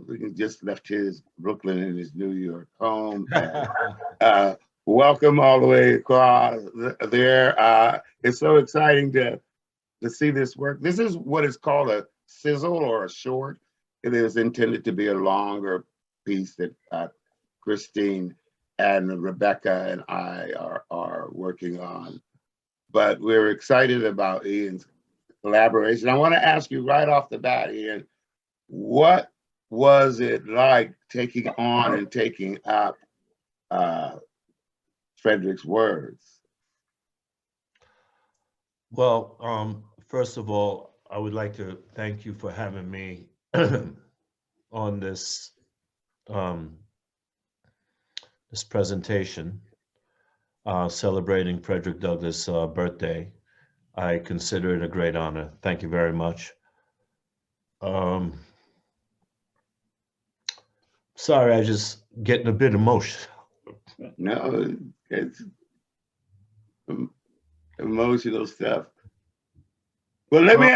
We just left his Brooklyn and his New York home. Welcome all the way across there. It's so exciting to see this work. This is what is called a sizzle or a short. It is intended to be a longer piece that Christine and Rebecca and I are working on. But we're excited about Ian's collaboration. I want to ask you right off the bat, Ian, what was it like taking on and taking up Frederick's words? Well, first of all, I would like to thank you for having me on this this presentation celebrating Frederick Douglass' birthday. I consider it a great honor. Thank you very much. Sorry, I just getting a bit emotional. No, it's emotional stuff. Well, let me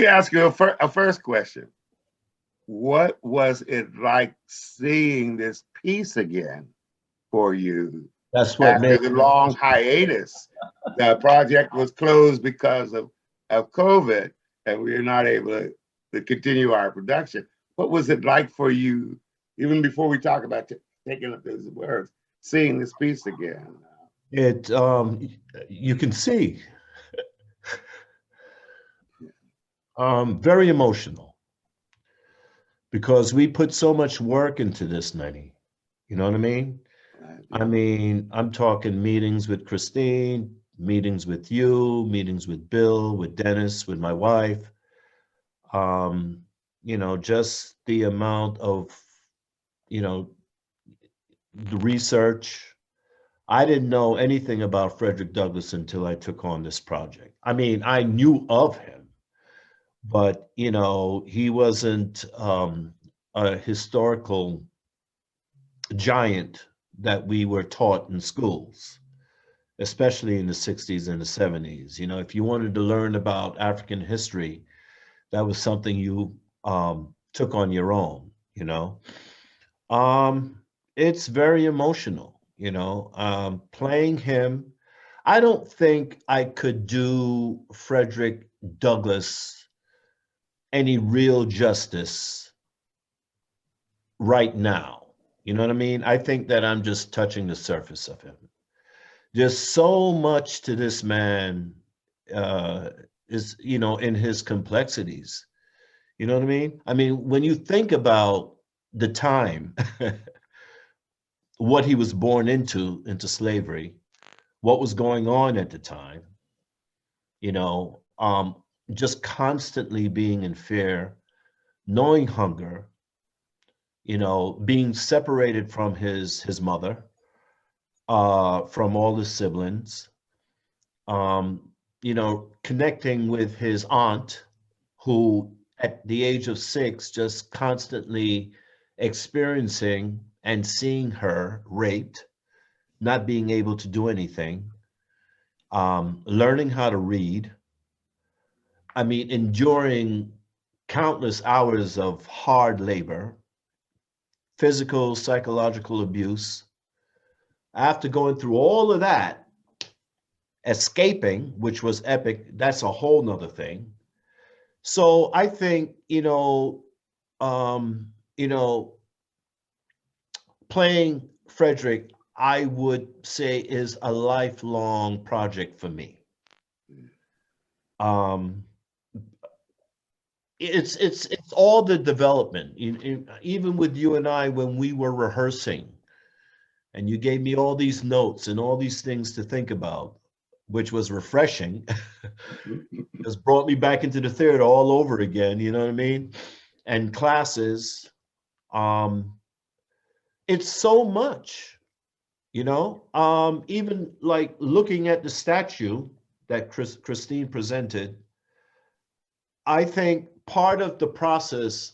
ask you a first question. What was it like seeing this piece again for you? That's what after the long hiatus. The project was closed because of COVID, and we were not able to continue our production. What was it like for you, even before we talk about taking up those words, seeing this piece again? It you can see very emotional, because we put so much work into this, Nettie. You know what I mean? I mean, I'm talking meetings with Christine, meetings with you, meetings with Bill, with Dennis, with my wife. You know, just the amount of, you know, the research. I didn't know anything about Frederick Douglass until I took on this project. I mean, I knew of him, but, you know, he wasn't a historical giant that we were taught in schools, especially in the 60s and the 70s. You know, if you wanted to learn about African history, that was something you took on your own, you know. It's very emotional, you know, playing him. I don't think I could do Frederick Douglass any real justice right now. You know what I mean? I think that I'm just touching the surface of him. There's so much to this man is, you know, in his complexities. You know what I mean? I mean, when you think about the time, what he was born into slavery, what was going on at the time, you know, just constantly being in fear, knowing hunger, you know, being separated from his mother, from all his siblings, you know, connecting with his aunt, who at the age of 6, just constantly experiencing and seeing her raped, not being able to do anything, learning how to read. I mean, enduring countless hours of hard labor, physical, psychological abuse. After going through all of that, escaping, which was epic, that's a whole nother thing. So I think, you know, playing Frederick, I would say, is a lifelong project for me. It's all the development. Even with you and I, when we were rehearsing, and you gave me all these notes and all these things to think about, which was refreshing. Just brought me back into the theater all over again, you know what I mean? And classes, it's so much, you know? Even like looking at the statue that Christine presented, I think part of the process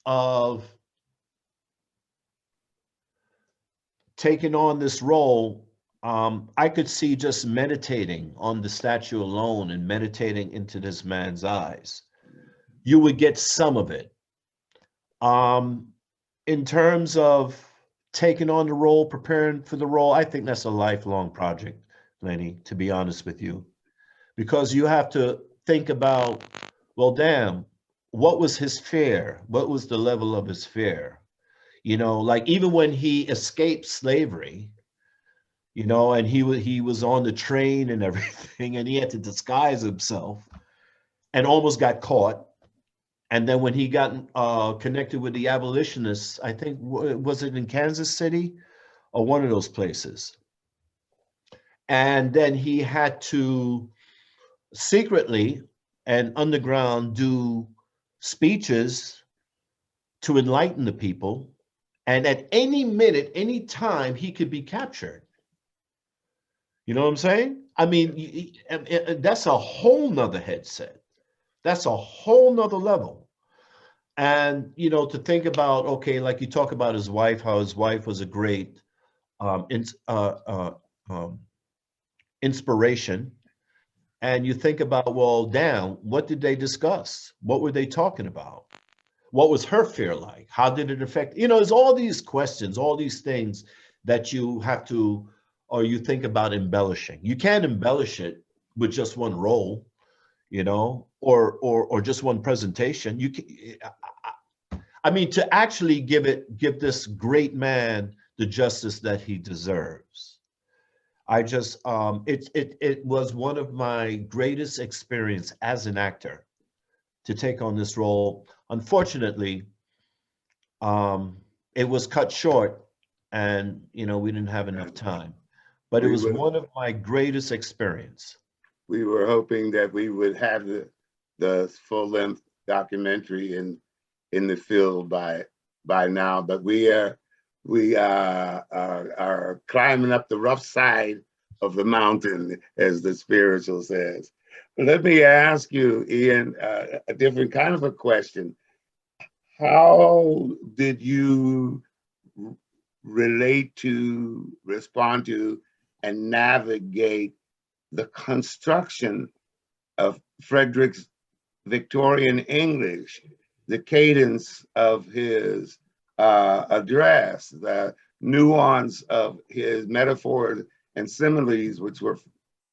of taking on this role, I could see just meditating on the statue alone and meditating into this man's eyes. You would get some of it. In terms of taking on the role, preparing for the role, I think that's a lifelong project, Lenny, to be honest with you, because you have to think about, well, damn, what was his fear? What was the level of his fear? You know, like even when he escaped slavery, you know, and he was on the train and everything, and he had to disguise himself and almost got caught. And then when he got connected with the abolitionists, I think, was it in Kansas City or one of those places? And then he had to secretly and underground do speeches to enlighten the people. And at any minute, any time, he could be captured. You know what I'm saying? I mean, that's a whole nother headset. That's a whole nother level. And, you know, to think about, okay, like you talk about his wife, how his wife was a great inspiration. And you think about, well, damn, what did they discuss? What were they talking about? What was her fear like? How did it affect? You know, there's all these questions, all these things that you have to, or you think about embellishing. You can't embellish it with just one role, you know, or just one presentation. You can, I mean, to actually give this great man the justice that he deserves. I just, it was one of my greatest experience as an actor to take on this role. Unfortunately, it was cut short, and you know, we didn't have enough time. But it was one of my greatest experience. We were hoping that we would have the full-length documentary in the field by now, but we are climbing up the rough side of the mountain, as the spiritual says. But let me ask you, Ian, a different kind of a question. How did you relate to, respond to, and navigate the construction of Frederick's Victorian English, the cadence of his address, the nuance of his metaphors and similes, which were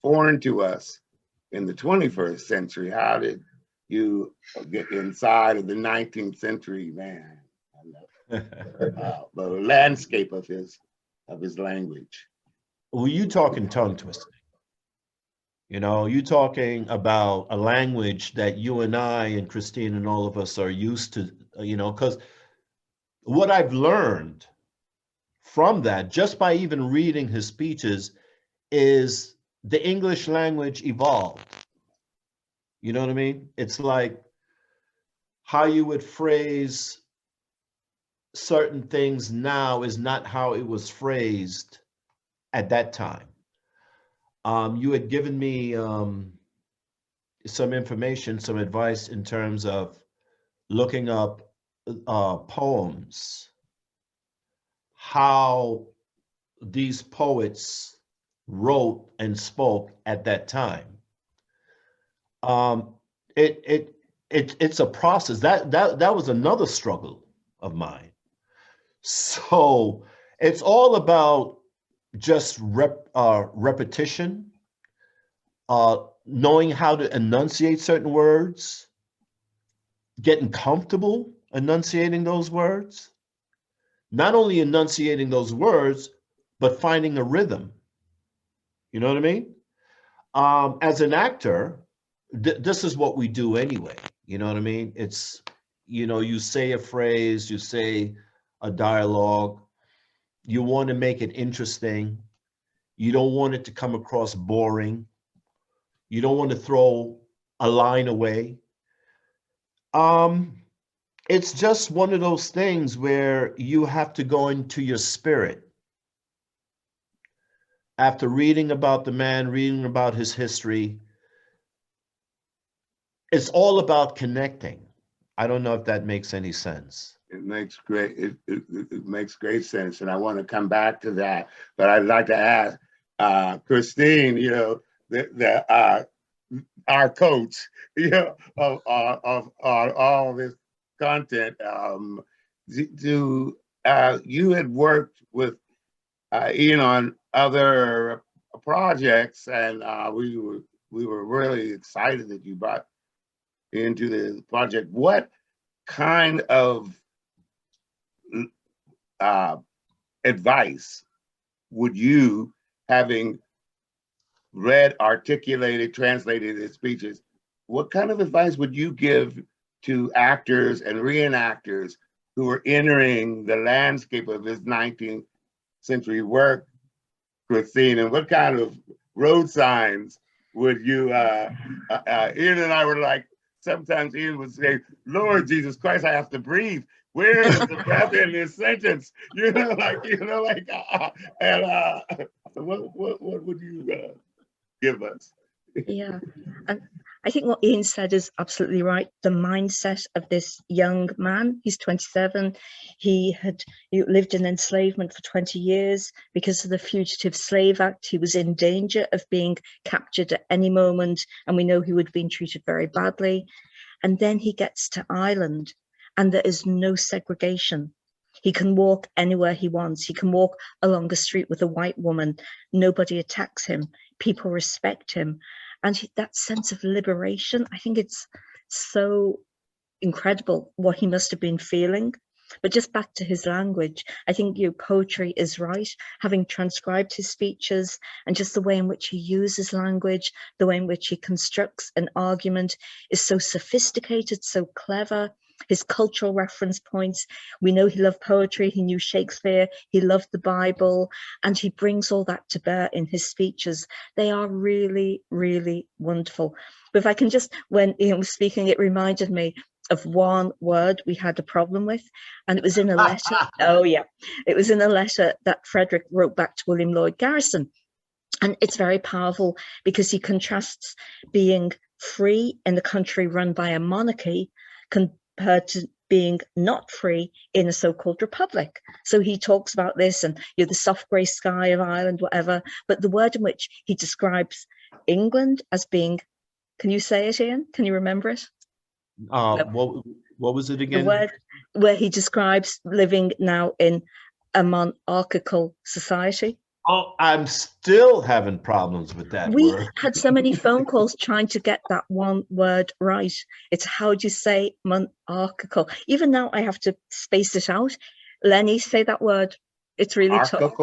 foreign to us in the 21st century? How did you get inside of the 19th century man, the landscape of his language? Were you talking tongue twisting? You know, you're talking about a language that you and I and Christine and all of us are used to, you know, because what I've learned from that, just by even reading his speeches, is the English language evolved. You know what I mean? It's like how you would phrase certain things now is not how it was phrased at that time. You had given me some information, some advice in terms of looking up poems, how these poets wrote and spoke at that time. It's a process. That was another struggle of mine. So it's all about just repetition, knowing how to enunciate certain words, getting comfortable enunciating those words, not only enunciating those words, but finding a rhythm. You know what I mean? As an actor, this is what we do anyway. You know what I mean? It's, you know, you say a phrase, you say a dialogue, you want to make it interesting. You don't want it to come across boring. You don't want to throw a line away. It's just one of those things where you have to go into your spirit. After reading about the man, reading about his history, it's all about connecting. I don't know if that makes any sense. It makes great, it makes great sense. And I want to come back to that, but I'd like to ask Christine, you know, our coach, you know, of all this content. You had worked with Ian on other projects, and we were really excited that you brought into the project. What kind of advice would you, having read, articulated, translated his speeches, what kind of advice would you give to actors and reenactors who are entering the landscape of his 19th century work, Christine? And what kind of road signs would you, Ian and I were like, sometimes Ian would say, Lord Jesus Christ, I have to breathe. Where is the breath in this sentence? You know, like, what would you give us? Yeah, and I think what Ian said is absolutely right. The mindset of this young man, he's 27, he lived in enslavement for 20 years. Because of the Fugitive Slave Act, he was in danger of being captured at any moment, and we know he would have been treated very badly. And then he gets to Ireland, and there is no segregation. He can walk anywhere he wants. He can walk along the street with a white woman. Nobody attacks him. People respect him. And that sense of liberation, I think it's so incredible what he must have been feeling. But just back to his language, I think your poetry is right. Having transcribed his speeches and just the way in which he uses language, the way in which he constructs an argument is so sophisticated, so clever. His cultural reference points, we know he loved poetry, he knew Shakespeare, he loved the Bible, and he brings all that to bear in his speeches. They are really, really wonderful. But if I can just, when Ian was speaking, it reminded me of one word we had a problem with, and it was in a letter. Oh yeah, it was in a letter that Frederick wrote back to William Lloyd Garrison. And it's very powerful because he contrasts being free in a country run by a monarchy compared to being not free in a so-called republic. So he talks about this and, you know, the soft grey sky of Ireland, whatever, but the word in which he describes England as being, can you say it, Ian? Can you remember it? What was it again? The word where he describes living now in a monarchical society. Oh, I'm still having problems with that We word. had so many phone calls trying to get that one word right. It's how do you say monarchical? Even now I have to space it out. Lenny, say that word. It's really tough.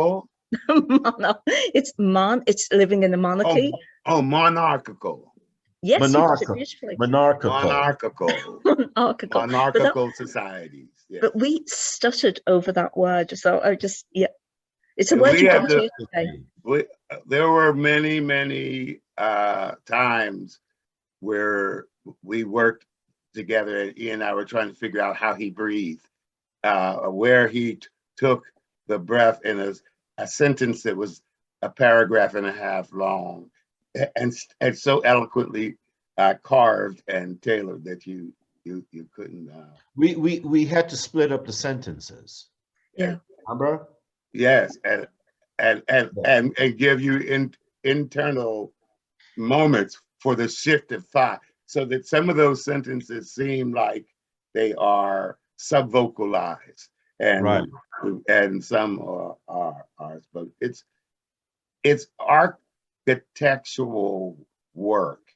It's living in a monarchy. Oh, monarchical. Yes, you put it Monarchical. beautifully. Monarchical. Monarchical. Monarchical. Monarchical societies. Yes. But we stuttered over that word. So I just, yeah, it's a And word we you had don't to- hear today. There were many times where we worked together, and Ian and I were trying to figure out how he breathed, where he took the breath in a sentence that was a paragraph and a half long, and so eloquently carved and tailored that you couldn't. We had to split up the sentences. Yeah. Remember? Yes, and give you internal moments for the shift of thought, so that some of those sentences seem like they are subvocalized, and Right. and some are but it's architectural work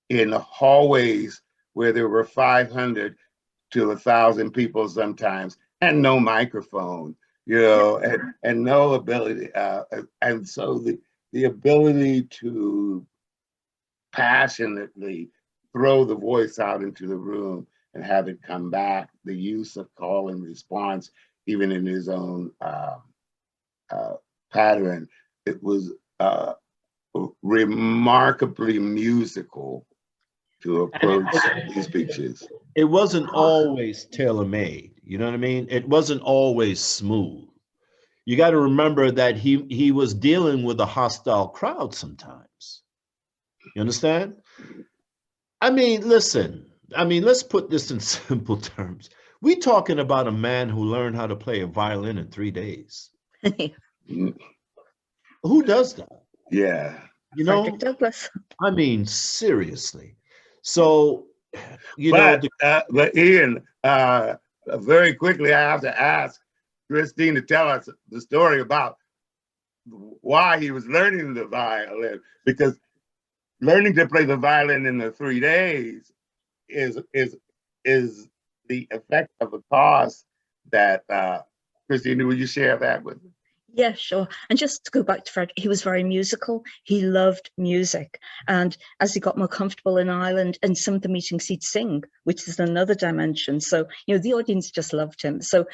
in the hallways where there were 500 to 1,000 people sometimes, and no microphone, and no ability, and so the ability to passionately throw the voice out into the room and have it come back, the use of call and response, even in his own pattern, it was remarkably musical to approach these speeches. It wasn't always tailor-made. You know what I mean? It wasn't always smooth. You got to remember that he was dealing with a hostile crowd sometimes. You understand? I mean, listen. I mean, let's put this in simple terms. We're talking about a man who learned how to play a violin in 3 days. Who does that? Yeah. You know, Frederick Douglass. I mean, seriously. So, but Ian, very quickly, I have to ask Christine to tell us the story about why he was learning the violin, because learning to play the violin in the 3 days is the effect of a cause that Christine, will you share that with me? Yeah, sure. And just to go back to Fred, he was very musical. He loved music. And as he got more comfortable in Ireland, and some of the meetings he'd sing, which is another dimension. So, the audience just loved him. So,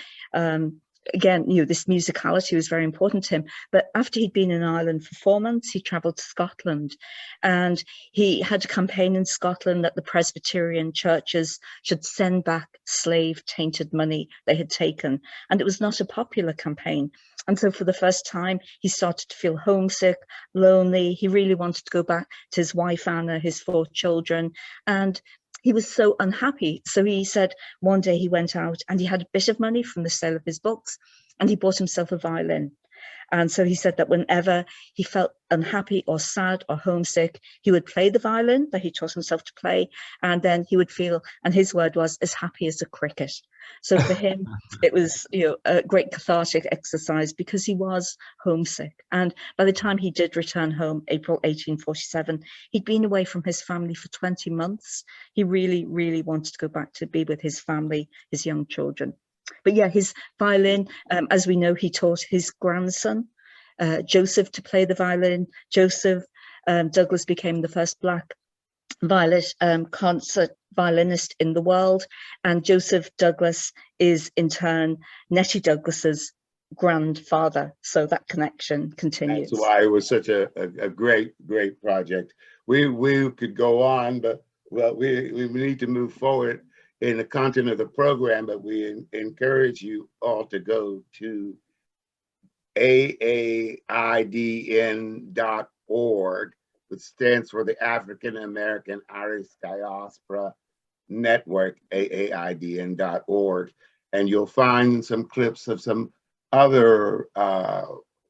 again, this musicality was very important to him. But after he'd been in Ireland for 4 months, he traveled to Scotland, and he had a campaign in Scotland that the Presbyterian churches should send back slave tainted money they had taken. And it was not a popular campaign. And so for the first time, he started to feel homesick, lonely. He really wanted to go back to his wife, Anna, his 4 children. And he was so unhappy. So he said one day he went out and he had a bit of money from the sale of his books, and he bought himself a violin. And so he said that whenever he felt unhappy or sad or homesick, he would play the violin that he taught himself to play, and then he would feel, and his word was, as happy as a cricket. So for him, it was a great cathartic exercise, because he was homesick. And by the time he did return home, April 1847, he'd been away from his family for 20 months. He really, really wanted to go back to be with his family, his young children. But yeah, his violin, as we know, he taught his grandson, Joseph, to play the violin. Joseph Douglass became the first Black concert violinist in the world. And Joseph Douglass is in turn Nettie Douglass's grandfather. So that connection continues. That's why it was such a great project. We could go on, but we need to move forward in the content of the program, but we encourage you all to go to AAIDN.org, which stands for the African American Irish Diaspora Network, AAIDN.org, and you'll find some clips of some other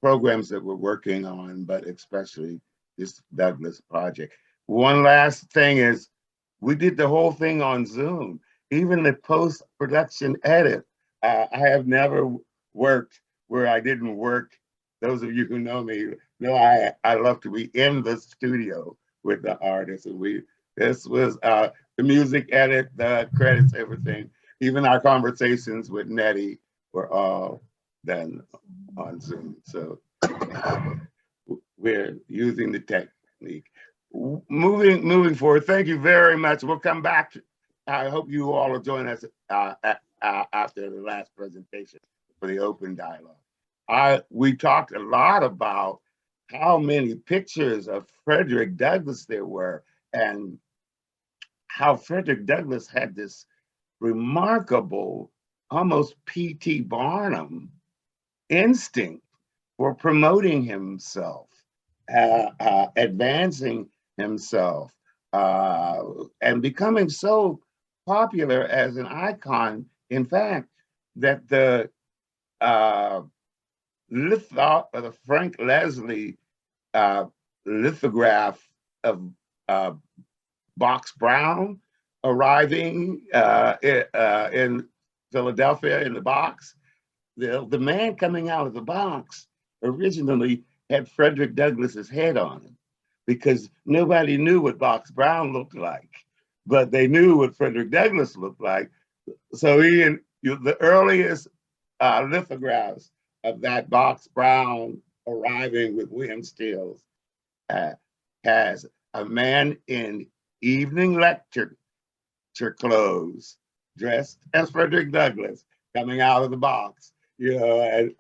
programs that we're working on, but especially this Douglass project. One last thing is, we did the whole thing on Zoom. Even the post-production edit, I have never worked where I didn't work. Those of you who know me know I love to be in the studio with the artists, and this was the music edit, the credits, everything. Even our conversations with Nettie were all done on Zoom. So we're using the technique. Moving forward, thank you very much. We'll come back. I hope you all will join us after the last presentation for the open dialogue. We talked a lot about how many pictures of Frederick Douglass there were, and how Frederick Douglass had this remarkable, almost P.T. Barnum instinct for promoting himself, advancing himself, and becoming so popular as an icon, in fact, that the Frank Leslie lithograph of Box Brown arriving in Philadelphia in the box, the man coming out of the box originally had Frederick Douglass's head on him, because nobody knew what Box Brown looked like, but they knew what Frederick Douglass looked like. So the earliest lithographs of that Box Brown arriving with William Stills has a man in evening lecture clothes, dressed as Frederick Douglass, coming out of the box. And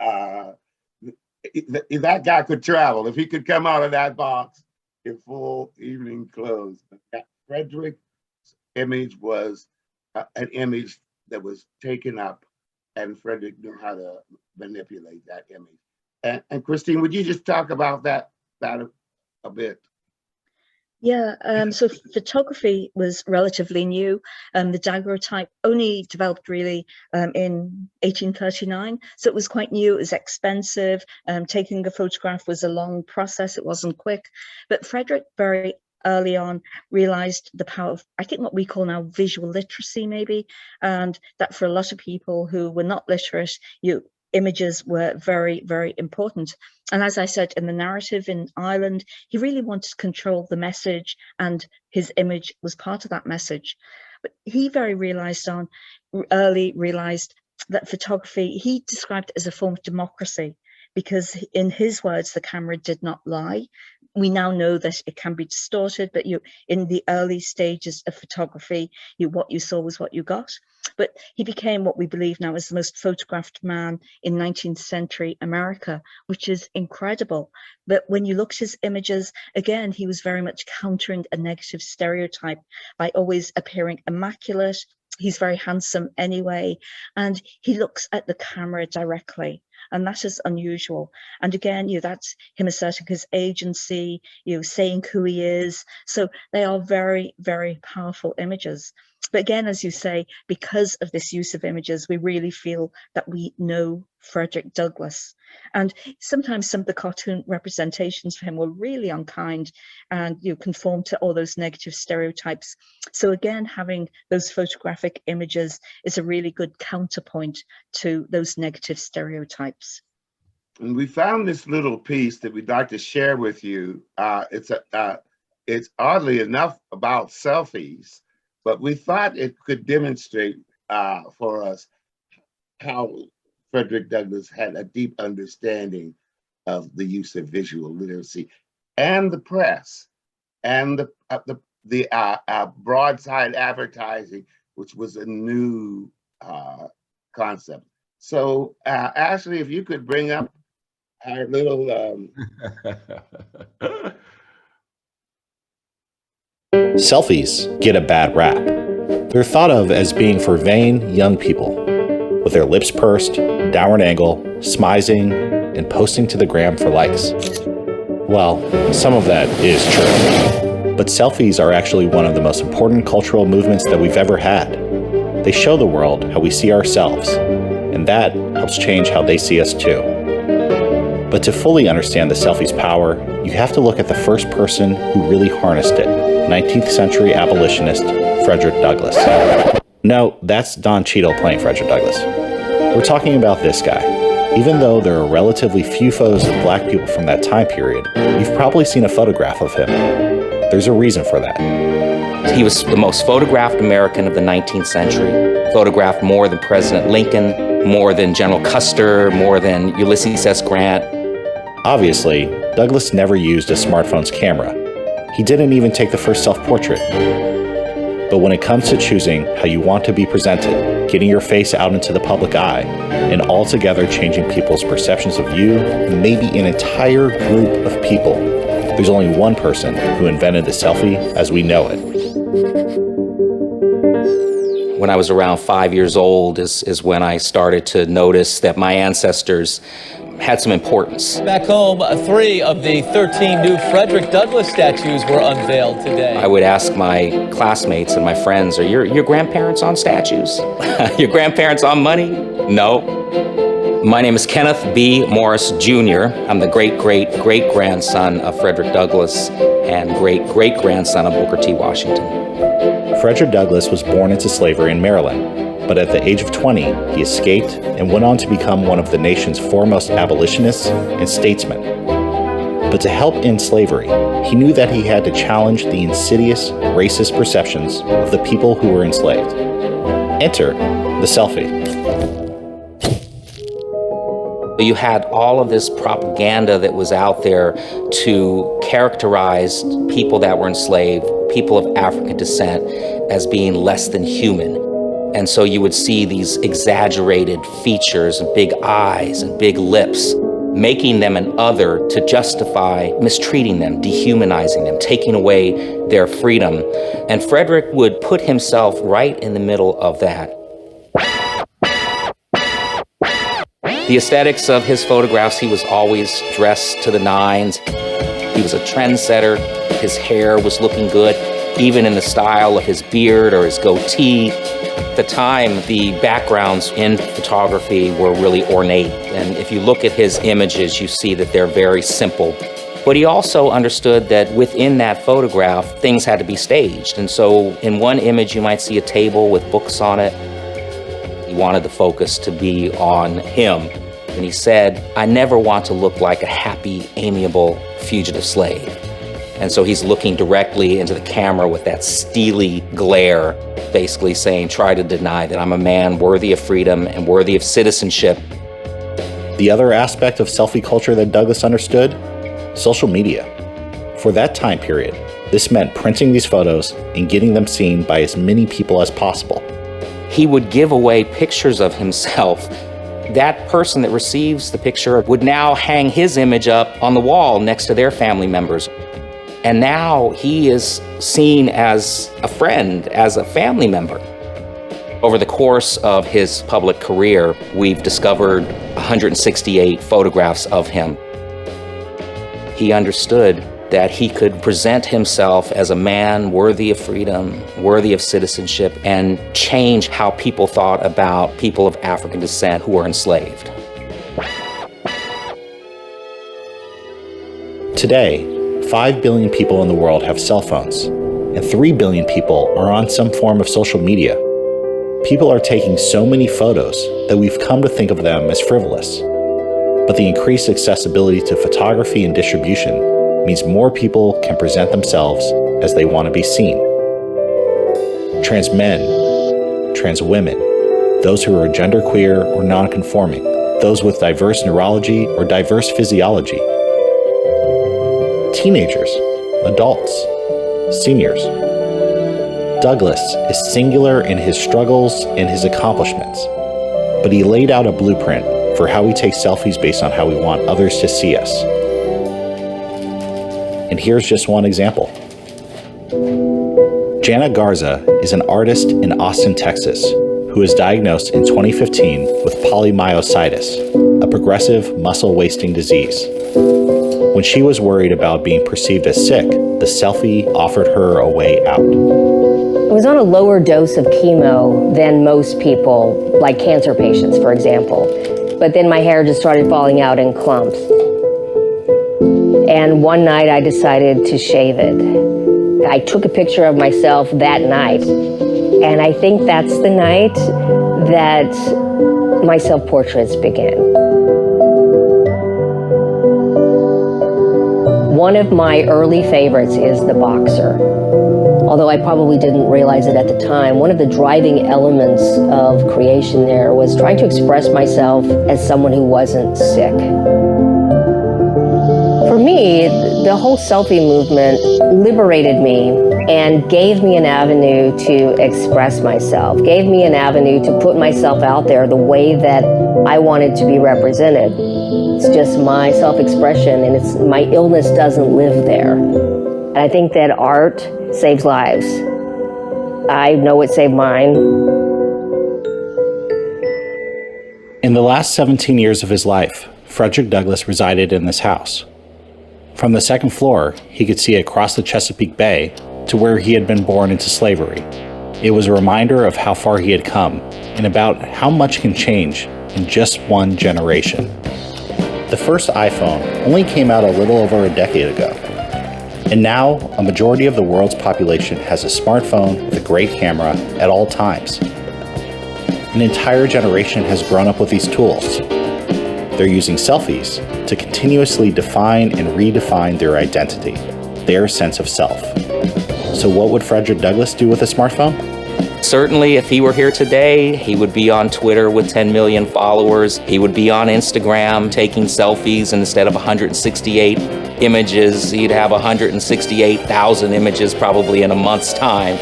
that guy could travel if he could come out of that box in full evening clothes. Frederick's image was an image that was taken up, and Frederick knew how to manipulate that image. And Christine, would you just talk about that a bit? Yeah, so photography was relatively new. The daguerreotype only developed really in 1839, so it was quite new. It was expensive. Taking a photograph was a long process. It wasn't quick. But Frederick very early on realized the power of, I think, what we call now visual literacy, maybe, and that for a lot of people who were not literate, images were very, very important. And as I said, in the narrative in Ireland, he really wanted to control the message, and his image was part of that message. But he very early realized that photography, he described it as a form of democracy, because in his words, the camera did not lie. We now know that it can be distorted, but in the early stages of photography, what you saw was what you got. But he became what we believe now is the most photographed man in 19th century America, which is incredible. But when you look at his images, again, he was very much countering a negative stereotype by always appearing immaculate. He's very handsome anyway, and he looks at the camera directly. And that is unusual. And again, that's him asserting his agency, saying who he is. So they are very, very powerful images. But again, as you say, because of this use of images, we really feel that we know Frederick Douglass. And sometimes some of the cartoon representations for him were really unkind and conform to all those negative stereotypes. So again, having those photographic images is a really good counterpoint to those negative stereotypes. And we found this little piece that we'd like to share with you. It's oddly enough about selfies, but we thought it could demonstrate for us how Frederick Douglass had a deep understanding of the use of visual literacy and the press and the broadside advertising, which was a new concept. So Ashley, if you could bring up our little Selfies get a bad rap. They're thought of as being for vain young people, with their lips pursed, downward angle, smizing, and posting to the gram for likes. Well, some of that is true, but selfies are actually one of the most important cultural movements that we've ever had. They show the world how we see ourselves, and that helps change how they see us too. But to fully understand the selfie's power, you have to look at the first person who really harnessed it, 19th century abolitionist Frederick Douglass. No, that's Don Cheadle playing Frederick Douglass. We're talking about this guy. Even though there are relatively few photos of black people from that time period, you've probably seen a photograph of him. There's a reason for that. He was the most photographed American of the 19th century, photographed more than President Lincoln, more than General Custer, more than Ulysses S. Grant. Obviously, Douglass never used a smartphone's camera. He didn't even take the first self-portrait. But when it comes to choosing how you want to be presented, getting your face out into the public eye, and altogether changing people's perceptions of you, maybe an entire group of people, there's only one person who invented the selfie as we know it. When I was around 5 years old is when I started to notice that my ancestors had some importance. Back home, 3 of the 13 new Frederick Douglass statues were unveiled today. I would ask my classmates and my friends, are your grandparents on statues? Your grandparents on money? No. My name is Kenneth B. Morris Jr. I'm the great-great-great-grandson of Frederick Douglass and great-great-grandson of Booker T. Washington. Frederick Douglass was born into slavery in Maryland, but at the age of 20, he escaped and went on to become one of the nation's foremost abolitionists and statesmen. But to help end slavery, he knew that he had to challenge the insidious, racist perceptions of the people who were enslaved. Enter the selfie. You had all of this propaganda that was out there to characterize people that were enslaved, people of African descent, as being less than human. And so you would see these exaggerated features, big eyes and big lips, making them an other to justify mistreating them, dehumanizing them, taking away their freedom. And Frederick would put himself right in the middle of that. The aesthetics of his photographs, he was always dressed to the nines. He was a trendsetter. His hair was looking good, even in the style of his beard or his goatee. At the time, the backgrounds in photography were really ornate. And if you look at his images, you see that they're very simple. But he also understood that within that photograph, things had to be staged. And so in one image, you might see a table with books on it. He wanted the focus to be on him. And he said, I never want to look like a happy, amiable fugitive slave. And so he's looking directly into the camera with that steely glare, basically saying, try to deny that I'm a man worthy of freedom and worthy of citizenship. The other aspect of selfie culture that Douglass understood, social media. For that time period, this meant printing these photos and getting them seen by as many people as possible. He would give away pictures of himself. That person that receives the picture would now hang his image up on the wall next to their family members. And now he is seen as a friend, as a family member. Over the course of his public career, we've discovered 168 photographs of him. He understood that he could present himself as a man worthy of freedom, worthy of citizenship, and change how people thought about people of African descent who were enslaved. Today, 5 billion people in the world have cell phones, and 3 billion people are on some form of social media. People are taking so many photos that we've come to think of them as frivolous. But the increased accessibility to photography and distribution means more people can present themselves as they want to be seen. Trans men, trans women, those who are genderqueer or non-conforming, those with diverse neurology or diverse physiology, teenagers, adults, seniors. Douglass is singular in his struggles and his accomplishments, but he laid out a blueprint for how we take selfies based on how we want others to see us. And here's just one example. Jana Garza is an artist in Austin, Texas, who was diagnosed in 2015 with polymyositis, a progressive muscle wasting disease. When she was worried about being perceived as sick, the selfie offered her a way out. I was on a lower dose of chemo than most people, like cancer patients, for example. But then my hair just started falling out in clumps. And one night I decided to shave it. I took a picture of myself that night. And I think that's the night that my self-portraits began. One of my early favorites is the boxer. Although I probably didn't realize it at the time, one of the driving elements of creation there was trying to express myself as someone who wasn't sick. For me, the whole selfie movement liberated me and gave me an avenue to express myself, gave me an avenue to put myself out there the way that I wanted to be represented. It's just my self-expression, and my illness doesn't live there. And I think that art saves lives. I know it saved mine. In the last 17 years of his life, Frederick Douglass resided in this house. From the second floor, he could see across the Chesapeake Bay to where he had been born into slavery. It was a reminder of how far he had come and about how much can change in just one generation. The first iPhone only came out a little over a decade ago. And now, a majority of the world's population has a smartphone with a great camera at all times. An entire generation has grown up with these tools. They're using selfies to continuously define and redefine their identity, their sense of self. So what would Frederick Douglass do with a smartphone? Certainly, if he were here today, he would be on Twitter with 10 million followers. He would be on Instagram taking selfies, and instead of 168 images, he'd have 168,000 images probably in a month's time.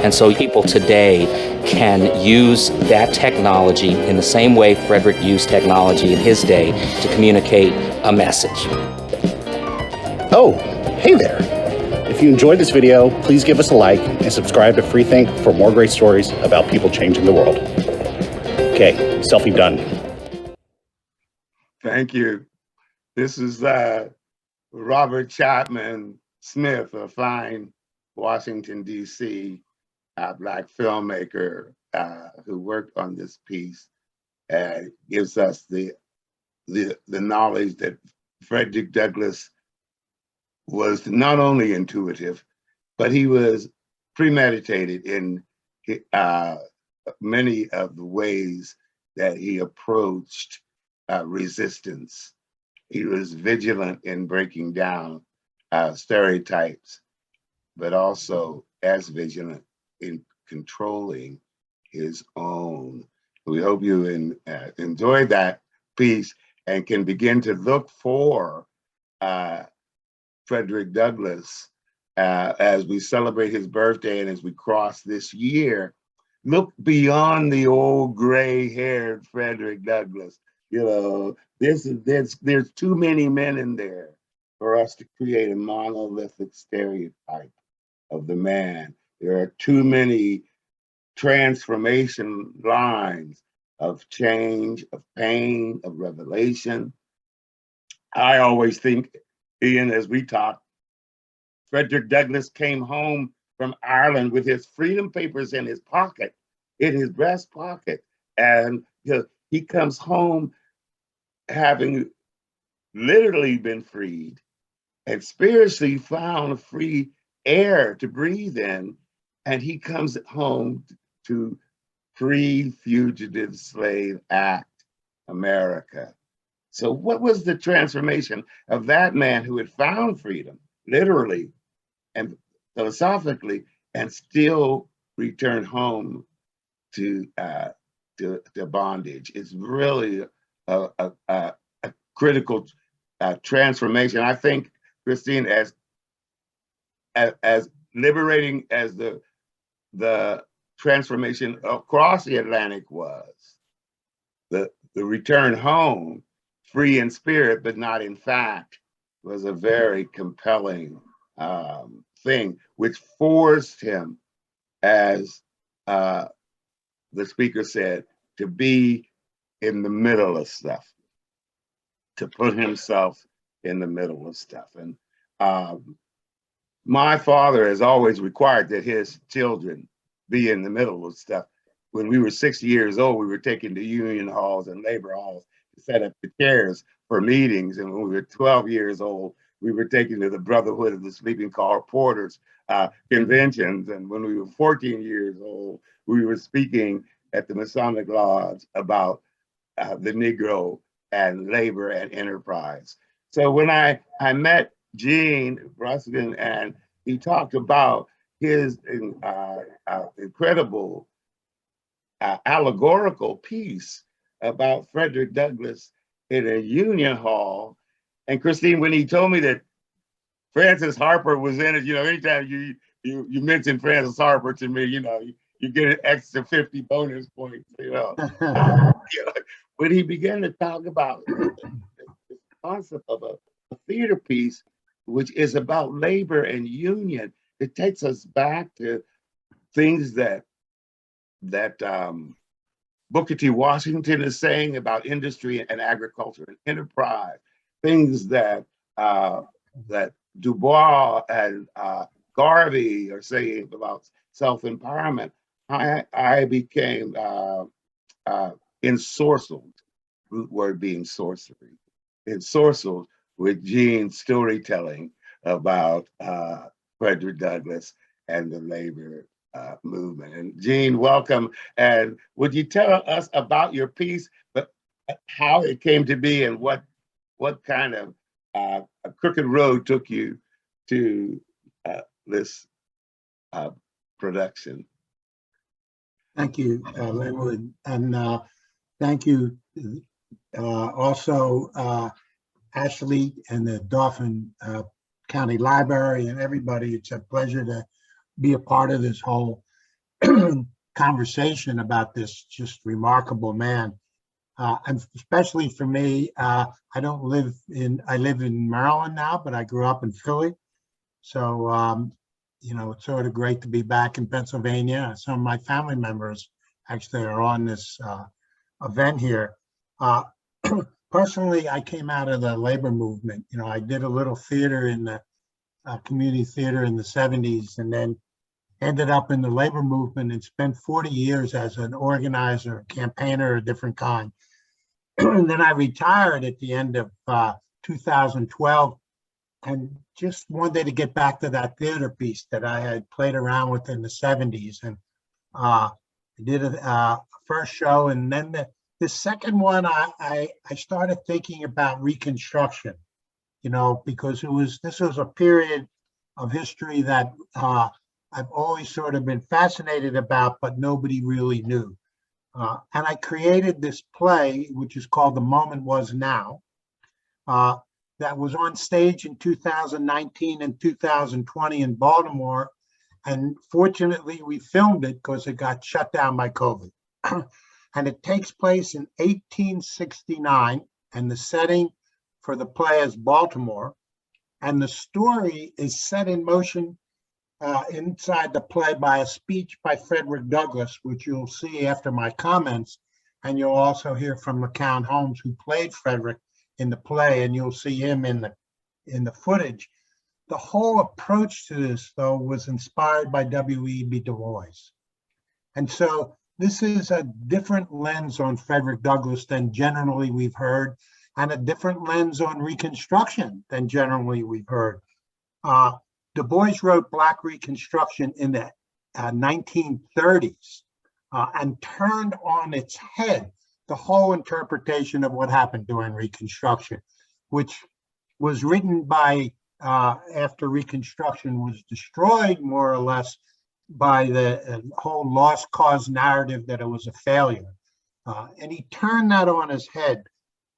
And so people today can use that technology in the same way Frederick used technology in his day to communicate a message. Oh, hey there. If you enjoyed this video, please give us a like and subscribe to Freethink for more great stories about people changing the world. Okay, selfie done. Thank you. This is Robert Chapman Smith of fine Washington, D.C., a Black filmmaker who worked on this piece, gives us the knowledge that Frederick Douglass was not only intuitive, but he was premeditated in many of the ways that he approached resistance. He was vigilant in breaking down stereotypes, but also as vigilant in controlling his own. We hope you enjoyed that piece and can begin to look for Frederick Douglass as we celebrate his birthday and as we cross this year. Look beyond the old gray-haired Frederick Douglass. You know, there's too many men in there for us to create a monolithic stereotype of the man. There are too many transformation lines of change, of pain, of revelation. I always think, Ian, as we talk, Frederick Douglass came home from Ireland with his freedom papers in his pocket, in his breast pocket. And he comes home having literally been freed and spiritually found free air to breathe in. And he comes home to free fugitive slave act America. So what was the transformation of that man who had found freedom, literally and philosophically, and still returned home to bondage? It's really a critical transformation. I think, Christine, as liberating as the transformation across the Atlantic was, the return home, free in spirit but not in fact, was a very compelling thing, which forced him, as the speaker said, to be in the middle of stuff, to put himself in the middle of stuff. And my father has always required that his children be in the middle of stuff. When we were 60 years old, we were taken to union halls and labor halls to set up the chairs for meetings. And when we were 12 years old, we were taken to the Brotherhood of the Sleeping Car Porters conventions. And when we were 14 years old, we were speaking at the Masonic Lodge about the Negro and labor and enterprise. So when I met Gene Ruskin, and he talked about his incredible allegorical piece about Frederick Douglass in a union hall, And Christine, when he told me that Francis Harper was in it, anytime you mention Francis Harper to me, you get an extra 50 bonus points, When he began to talk about the concept of a theater piece, which is about labor and union, it takes us back to things that Booker T. Washington is saying about industry and agriculture and enterprise, things that Du Bois and Garvey are saying about self-empowerment. I became ensorcelled, root word being sorcery, ensorcelled with Gene's storytelling about Frederick Douglass and the labor movement. And Gene, welcome. And would you tell us about your piece, but how it came to be and what kind of a crooked road took you to this production? Thank you, Linwood, and thank you also Ashley and the Dauphin County Library and everybody. It's a pleasure to be a part of this whole conversation about this just remarkable man. And especially for me, I live in Maryland now, but I grew up in Philly. So, it's sort of great to be back in Pennsylvania. Some of my family members actually are on this event here. Personally, I came out of the labor movement. I did a little theater in the community theater in the 70s, and then ended up in the labor movement and spent 40 years as an organizer, campaigner of different kind. And then I retired at the end of 2012 and just wanted to get back to that theater piece that I had played around with in the 70s. And I did a first show, and then the second one, I started thinking about Reconstruction, because this was a period of history that I've always sort of been fascinated about, but nobody really knew. And I created this play, which is called The Moment Was Now, that was on stage in 2019 and 2020 in Baltimore. And fortunately, we filmed it because it got shut down by COVID. And it takes place in 1869, and the setting for the play is Baltimore. And the story is set in motion inside the play by a speech by Frederick Douglass, which you'll see after my comments. And you'll also hear from McCown Holmes, who played Frederick in the play, and you'll see him in the footage. The whole approach to this, though, was inspired by W.E.B. Du Bois. And so this is a different lens on Frederick Douglass than generally we've heard, and a different lens on Reconstruction than generally we've heard. Du Bois wrote Black Reconstruction in the 1930s and turned on its head the whole interpretation of what happened during Reconstruction, which was written by, after Reconstruction was destroyed, more or less, by the whole lost cause narrative that it was a failure. And he turned that on his head.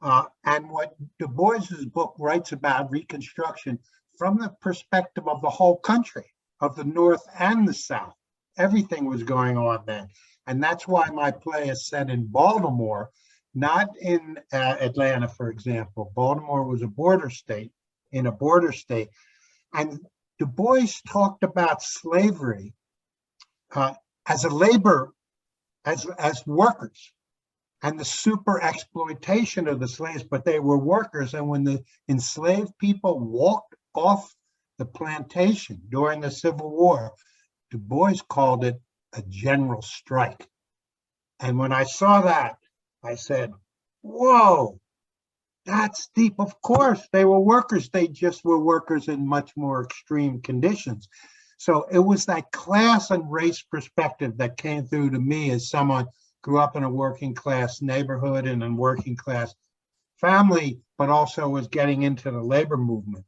And what Du Bois's book writes about Reconstruction from the perspective of the whole country, of the North and the South. Everything was going on then. And that's why my play is set in Baltimore, not in Atlanta, for example. Baltimore was a border state, in a border state. And Du Bois talked about slavery as a labor, as workers, and the super exploitation of the slaves, but they were workers. And when the enslaved people walked off the plantation during the Civil War, Du Bois called it a general strike. And when I saw that, I said, whoa, that's deep. Of course, they were workers. They just were workers in much more extreme conditions. So it was that class and race perspective that came through to me as someone grew up in a working class neighborhood and a working class family, but also was getting into the labor movement.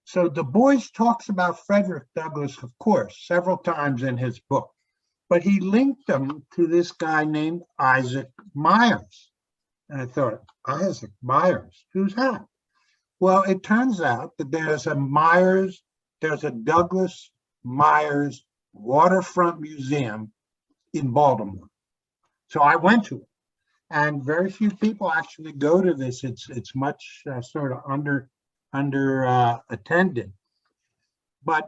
So Du Bois talks about Frederick Douglass, of course, several times in his book, but he linked them to this guy named Isaac Myers. And I thought, Isaac Myers, who's that? Well, it turns out that there's a Douglas Myers waterfront museum in Baltimore. So I went to it, and very few people actually go to this. It's much sort of under attended. But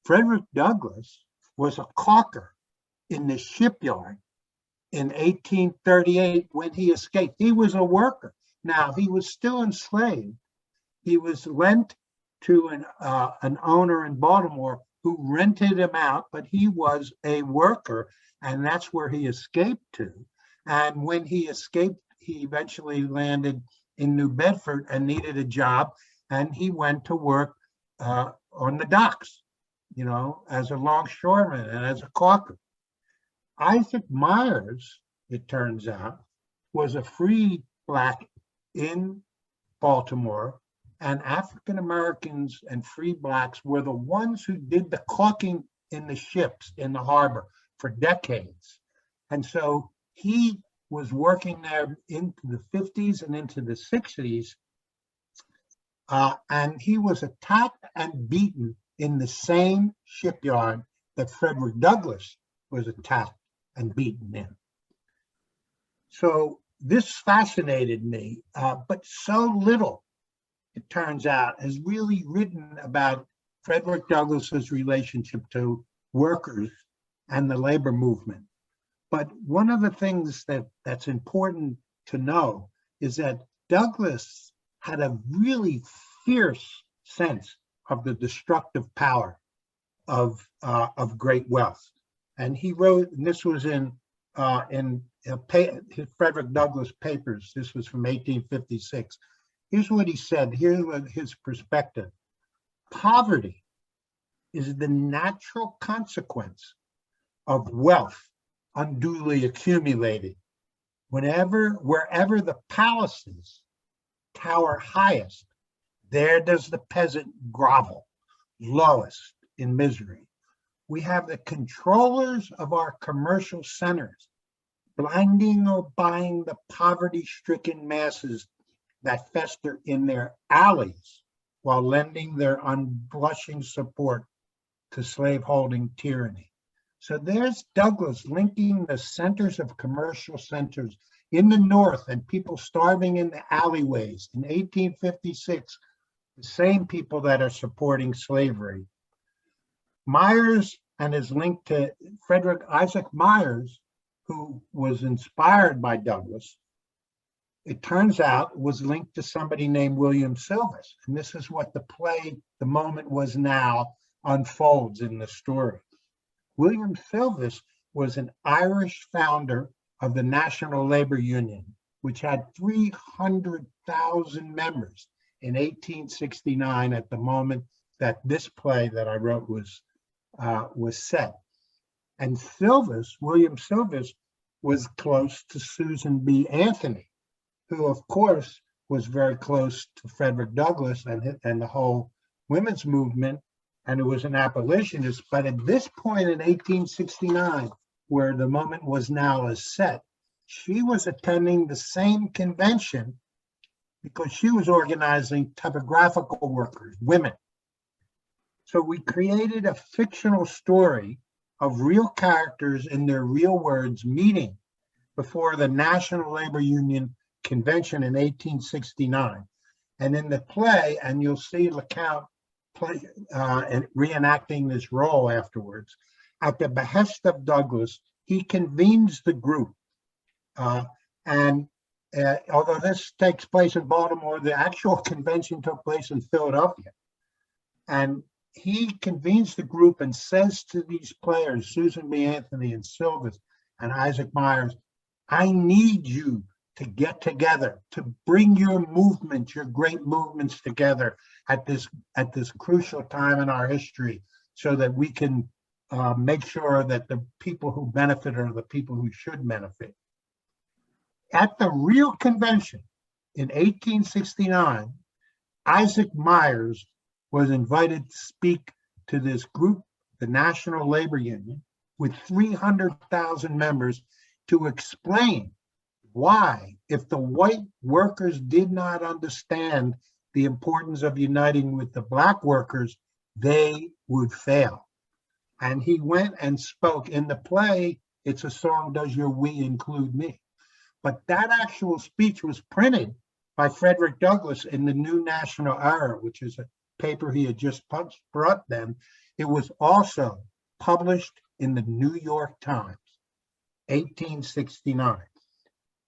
Frederick Douglass was a caulker in the shipyard in 1838 when he escaped. He was a worker. Now, he was still enslaved. He was lent to an owner in Baltimore who rented him out, but he was a worker, and that's where he escaped to. And when he escaped, he eventually landed in New Bedford and needed a job, and he went to work on the docks, you know, as a longshoreman and as a caulker. Isaac Myers, it turns out, was a free Black in Baltimore, and African Americans and free Blacks were the ones who did the caulking in the ships in the harbor for decades. And so he was working there into the 50s and into the 60s, and he was attacked and beaten in the same shipyard that Frederick Douglass was attacked and beaten in. So this fascinated me, but so little, it turns out, has really written about Frederick Douglass's relationship to workers and the labor movement. But one of the things that's important to know is that Douglass had a really fierce sense of the destructive power of great wealth. And he wrote, and this was in Frederick Douglass papers, this was from 1856. Here's what he said, here's what his perspective. Poverty is the natural consequence of wealth unduly accumulated. Wherever the palaces tower highest, there does the peasant grovel, lowest in misery. We have the controllers of our commercial centers blinding or buying the poverty-stricken masses that fester in their alleys while lending their unblushing support to slaveholding tyranny. So there's Douglass linking the centers of commercial centers in the North and people starving in the alleyways in 1856, the same people that are supporting slavery. Myers and his link to Frederick Isaac Myers, who was inspired by Douglass, it turns out was linked to somebody named William Silvis. And this is what the play, The Moment Was Now, unfolds in the story. William Silvis was an Irish founder of the National Labor Union, which had 300,000 members in 1869 at the moment that this play that I wrote was set. And William Silvis, was close to Susan B. Anthony, who of course was very close to Frederick Douglass and the whole women's movement, and who was an abolitionist. But at this point in 1869, where The Moment Was Now is set, she was attending the same convention because she was organizing typographical workers, women. So we created a fictional story of real characters in their real words meeting before the National Labor Union Convention in 1869. And in the play, and you'll see LeCount play and reenacting this role afterwards, at the behest of Douglass, he convenes the group. Although this takes place in Baltimore, the actual convention took place in Philadelphia. And he convenes the group and says to these players, Susan B. Anthony and Silvis and Isaac Myers, I need you to get together, to bring your movement, your great movements together at this crucial time in our history, so that we can make sure that the people who benefit are the people who should benefit. At the real convention in 1869, Isaac Myers was invited to speak to this group, the National Labor Union, with 300,000 members, to explain why, if the white workers did not understand the importance of uniting with the Black workers, they would fail. And he went and spoke in the play. It's a song, Does Your We Include Me? But that actual speech was printed by Frederick Douglass in the New National Era, which is a paper he had just brought them. It was also published in the New York Times, 1869.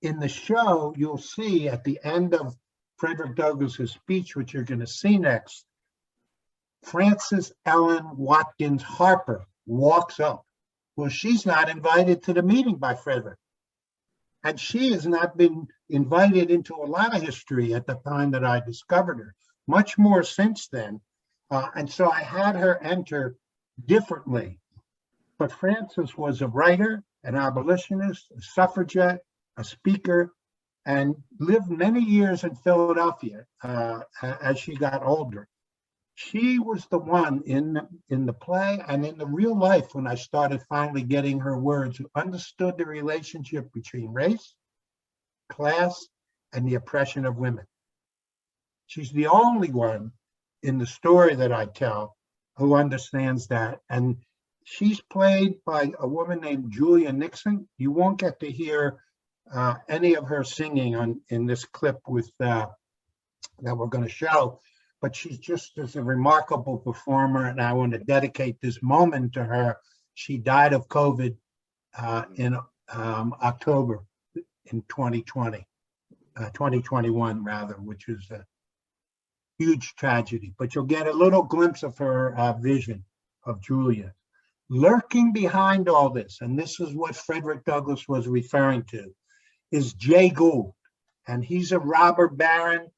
In the show, you'll see at the end of Frederick Douglass's speech, which you're going to see next, Frances Ellen Watkins Harper walks up. Well, she's not invited to the meeting by Frederick. And she has not been invited into a lot of history at the time that I discovered her, much more since then. And so I had her enter differently. But Frances was a writer, an abolitionist, a suffragette, a speaker, and lived many years in Philadelphia as she got older. She was the one in the play and in the real life, when I started finally getting her words, who understood the relationship between race, class, and the oppression of women. She's the only one in the story that I tell who understands that. And she's played by a woman named Julia Nixon. You won't get to hear any of her singing in this clip that we're going to show. But she's just as a remarkable performer, and I want to dedicate this moment to her. She died of COVID in October in 2021 rather, which is a huge tragedy. But you'll get a little glimpse of her vision of Julia. Lurking behind all this, and this is what Frederick Douglass was referring to, is Jay Gould, and he's a robber baron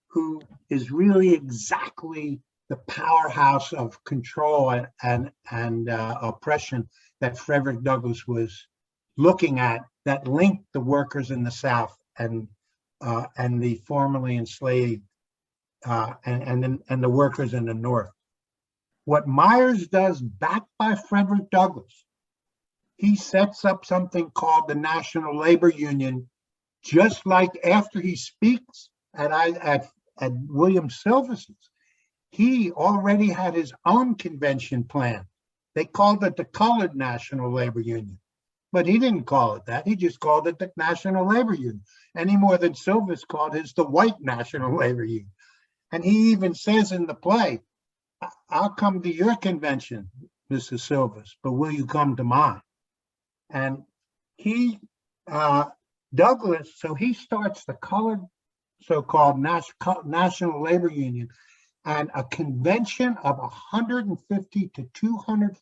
who is really exactly the powerhouse of control and oppression that Frederick Douglass was looking at, that linked the workers in the South and the formerly enslaved and the workers in the North. What Myers does, backed by Frederick Douglass, he sets up something called the National Labor Union, just like after he speaks at William Silvers's, he already had his own convention planned. They called it the Colored National Labor Union, but he didn't call it that. He just called it the National Labor Union, any more than Silvers called his the White National Labor Union. And he even says in the play, I'll come to your convention, Mrs. Silvers, but will you come to mine? And Douglass, so he starts the colored so-called National Labor Union and a convention of 150 to 200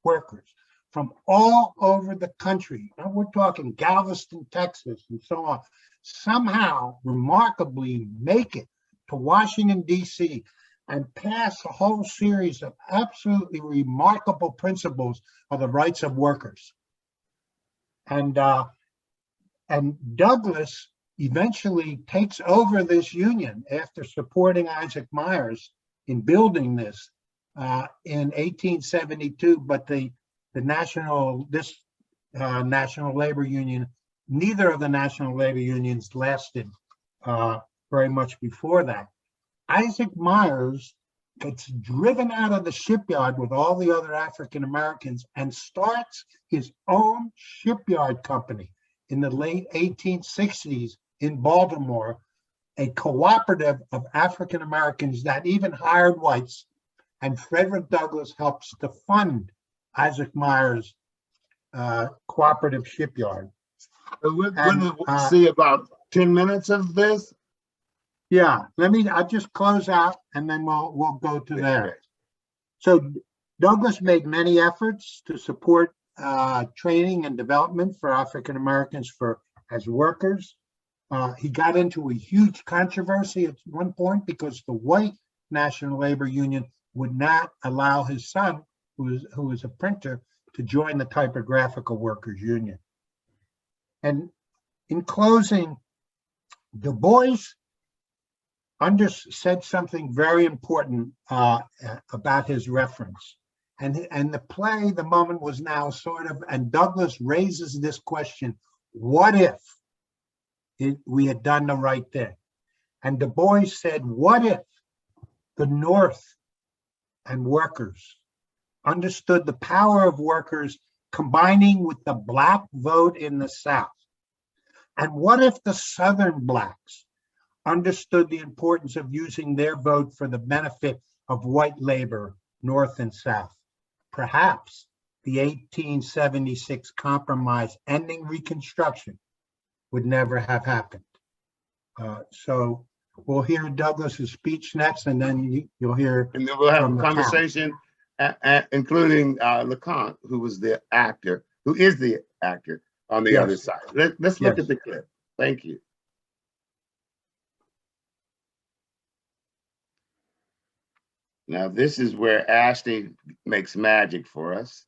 workers from all over the country. Now we're talking Galveston, Texas, and so on. Somehow, remarkably, make it to Washington, D.C. and pass a whole series of absolutely remarkable principles of the rights of workers. And Douglass eventually takes over this union after supporting Isaac Myers in building this in 1872. But the National Labor Union, neither of the National Labor Unions lasted very much before that. Isaac Myers gets driven out of the shipyard with all the other African Americans and starts his own shipyard company in the late 1860s in Baltimore, a cooperative of African Americans that even hired whites. And Frederick Douglass helps to fund Isaac Myers' cooperative shipyard. We're going to see about 10 minutes of this. Yeah, I'll just close out and then we'll go to there. So Douglass made many efforts to support training and development for African Americans as workers. He got into a huge controversy at one point because the white National Labor Union would not allow his son, who was a printer, to join the Typographical Workers Union. And in closing, Du Bois said something very important about his reference. And the play, the moment was now sort of, and Douglass raises this question, what if we had done the right thing? And Du Bois said, what if the North and workers understood the power of workers combining with the Black vote in the South? And what if the Southern Blacks understood the importance of using their vote for the benefit of white labor, North and South? Perhaps the 1876 compromise ending Reconstruction would never have happened. So we'll hear Douglas's speech next, and then you'll hear. And then we'll have from a the town. conversation, including LeConte, who is the actor on the Yes. other side. Let's look Yes. at the clip. Thank you. Now, this is where Ashley makes magic for us.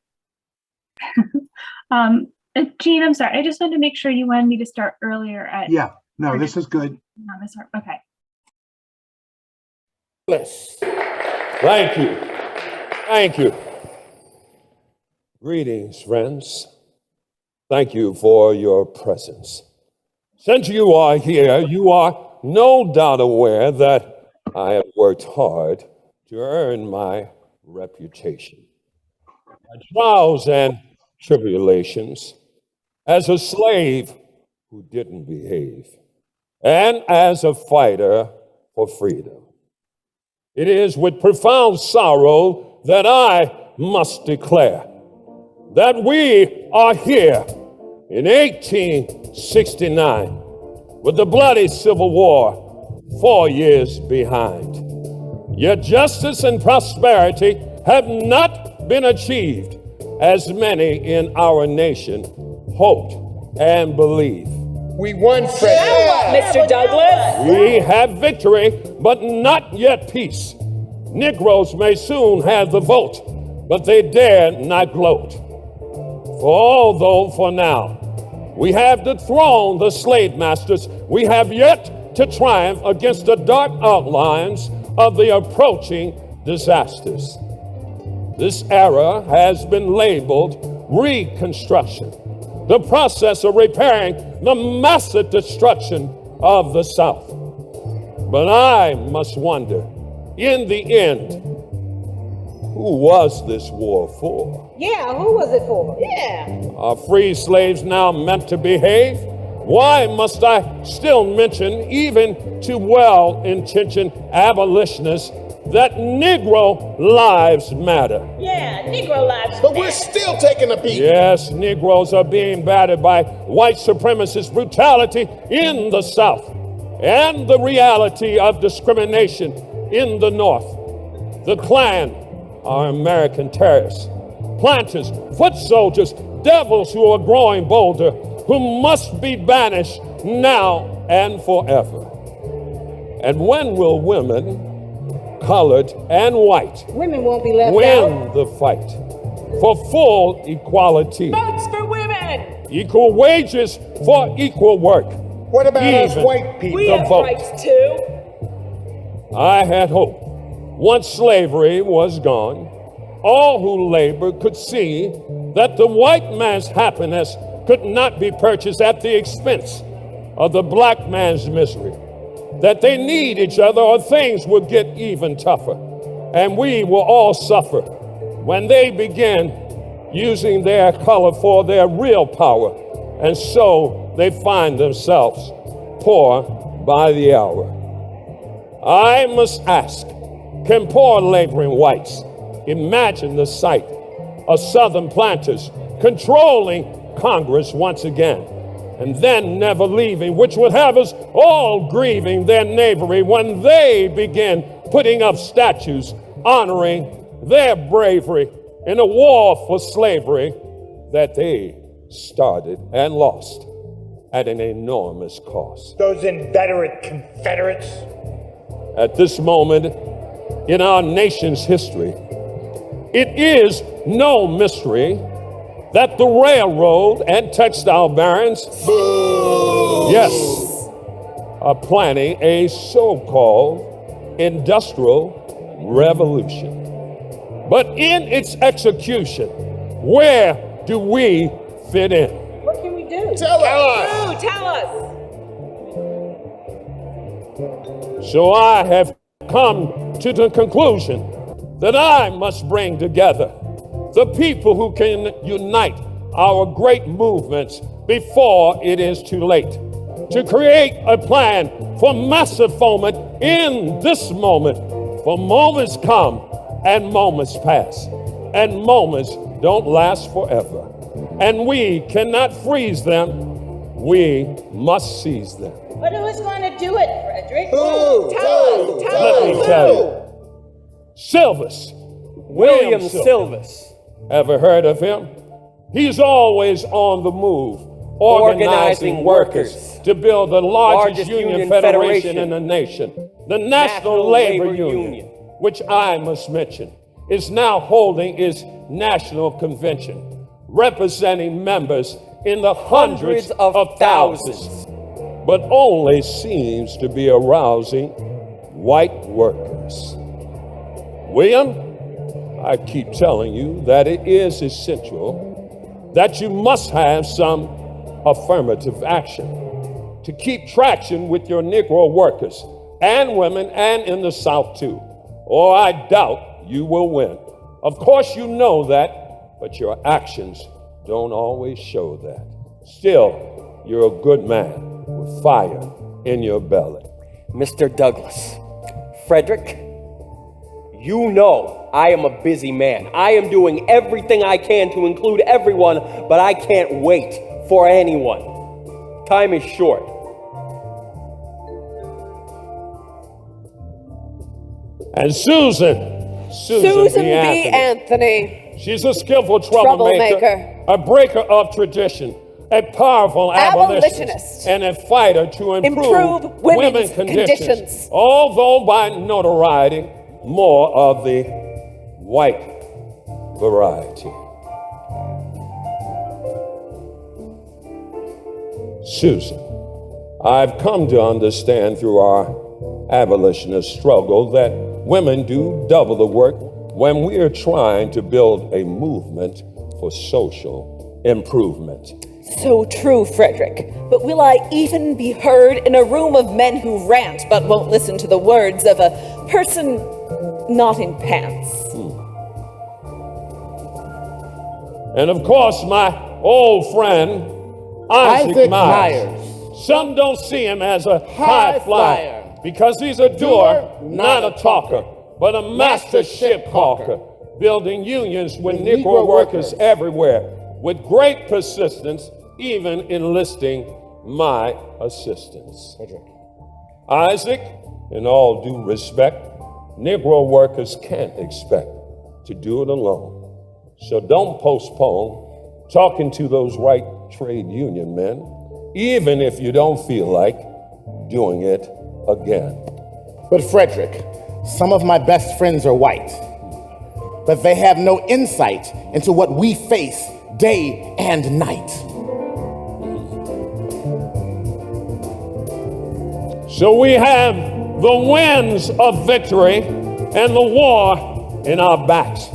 Jean, I'm sorry. I just wanted to make sure you wanted me to start earlier at. Yeah, no, this is good. No, this part. Okay. Bless. Thank you. Thank you. Greetings, friends. Thank you for your presence. Since you are here, you are no doubt aware that I have worked hard to earn my reputation. My trials and tribulations as a slave who didn't behave, and as a fighter for freedom. It is with profound sorrow that I must declare that we are here in 1869 with the bloody Civil War 4 years behind. Yet justice and prosperity have not been achieved as many in our nation hoped and believed. We won, Frederick. Mr. Douglass. We have victory, but not yet peace. Negroes may soon have the vote, but they dare not gloat. For although for now we have dethroned the slave masters, we have yet to triumph against the dark outlines of the approaching disasters. This era has been labeled Reconstruction, the process of repairing the massive destruction of the South. But I must wonder, in the end, who was this war for? Yeah, who was it for? Yeah. Are free slaves now meant to behave? Why must I still mention, even to well-intentioned abolitionists, that Negro lives matter? Yeah, Negro lives. But we're still taking a beat. Yes, Negroes are being battered by white supremacist brutality in the South, and the reality of discrimination in the North. The Klan are American terrorists, planters, foot soldiers, devils who are growing bolder, who must be banished now and forever. And when will women, colored and white, Women won't be left win out. the fight for full equality? Votes for women. Equal wages for equal work. What about us Even white people? We the have vote. rights too. I had hope. Once slavery was gone, all who labored could see that the white man's happiness could not be purchased at the expense of the black man's misery. That they need each other or things would get even tougher. And we will all suffer when they begin using their color for their real power. And so they find themselves poor by the hour. I must ask, can poor laboring whites imagine the sight of Southern planters controlling Congress once again, and then never leaving, which would have us all grieving their knavery when they begin putting up statues honoring their bravery in a war for slavery that they started and lost at an enormous cost. Those inveterate Confederates. At this moment in our nation's history, it is no mystery that the railroad and textile barons, yes, are planning a so-called industrial revolution. But in its execution, where do we fit in? What can we do? Tell us. Tell us. So I have come to the conclusion that I must bring together the people who can unite our great movements before it is too late, to create a plan for massive fulfillment in this moment. For moments come and moments pass, and moments don't last forever. And we cannot freeze them, we must seize them. But who's going to do it, Frederick? Who? Tell us. Let me tell you. Silvis. William Silvis. Ever heard of him? He's always on the move, organizing workers to build the largest union federation in the nation. The National Labor Union, which I must mention, is now holding its national convention, representing members in the hundreds of thousands, but only seems to be arousing white workers. William, I keep telling you that it is essential that you must have some affirmative action to keep traction with your Negro workers and women, and in the South too, or I doubt you will win. Of course you know that, but your actions don't always show that. Still, you're a good man with fire in your belly. Mr. Douglass, Frederick, you know I am a busy man. I am doing everything I can to include everyone, but I can't wait for anyone. Time is short. And Susan B. Anthony. She's a skillful troublemaker, a breaker of tradition, a powerful abolitionist, and a fighter to improve women's conditions. Although by notoriety, more of the white variety. Susan, I've come to understand through our abolitionist struggle that women do double the work when we are trying to build a movement for social improvement. So true, Frederick. But will I even be heard in a room of men who rant but won't listen to the words of a person not in pants? And of course, my old friend, Isaac Myers. Some don't see him as a high flyer because he's a doer, not a talker, but a master ship hawker, building unions with Negro workers everywhere with great persistence, even enlisting my assistance. Isaac, in all due respect, Negro workers can't expect to do it alone. So don't postpone talking to those right trade union men, even if you don't feel like doing it again. But Frederick, some of my best friends are white, but they have no insight into what we face day and night. So we have the winds of victory and the war in our backs.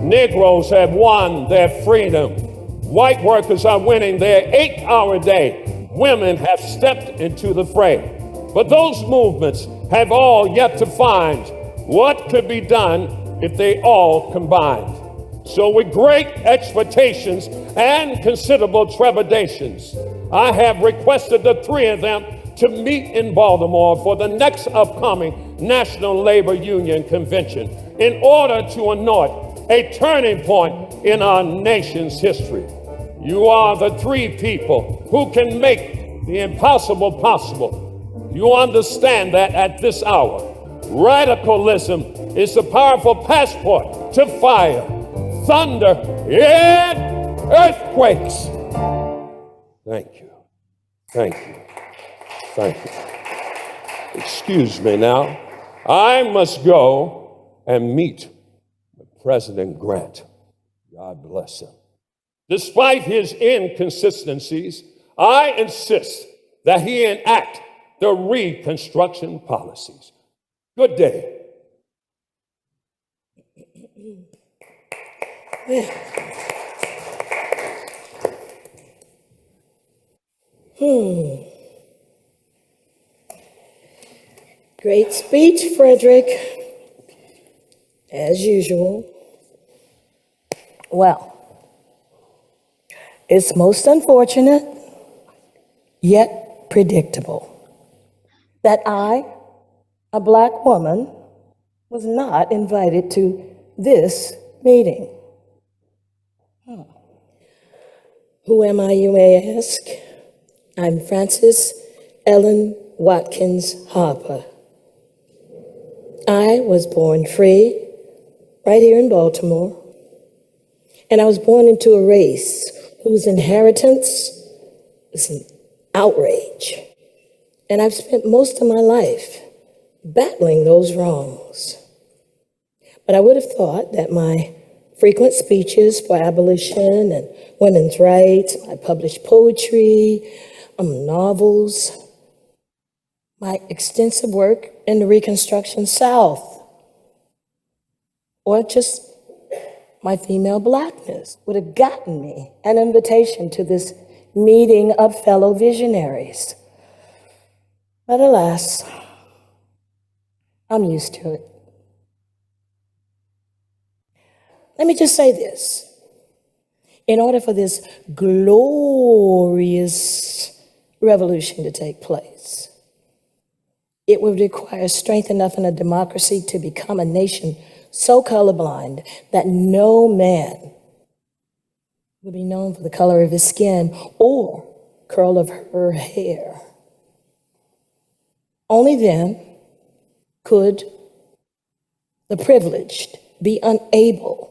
Negroes have won their freedom. White workers are winning their 8-hour day. Women have stepped into the fray. But those movements have all yet to find what could be done if they all combined. So with great expectations and considerable trepidations, I have requested the three of them to meet in Baltimore for the next upcoming National Labor Union Convention in order to anoint a turning point in our nation's history. You are the three people who can make the impossible possible. You understand that at this hour, radicalism is the powerful passport to fire, thunder, and earthquakes. Thank you. Thank you. Thank you. Excuse me now. I must go and meet President Grant. God bless him. Despite his inconsistencies, I insist that he enact the Reconstruction policies. Good day. Great speech, Frederick, as usual. Well, it's most unfortunate, yet predictable, that I, a Black woman, was not invited to this meeting. Who am I, you may ask? I'm Frances Ellen Watkins Harper. I was born free right here in Baltimore, and I was born into a race whose inheritance is an outrage. And I've spent most of my life battling those wrongs. But I would have thought that my frequent speeches for abolition and women's rights, my published poetry, novels, my extensive work in the Reconstruction South, or just my female Blackness would have gotten me an invitation to this meeting of fellow visionaries. But alas, I'm used to it. Let me just say this. In order for this glorious revolution to take place, it would require strength enough in a democracy to become a nation so colorblind that no man would be known for the color of his skin or curl of her hair. Only then could the privileged be unable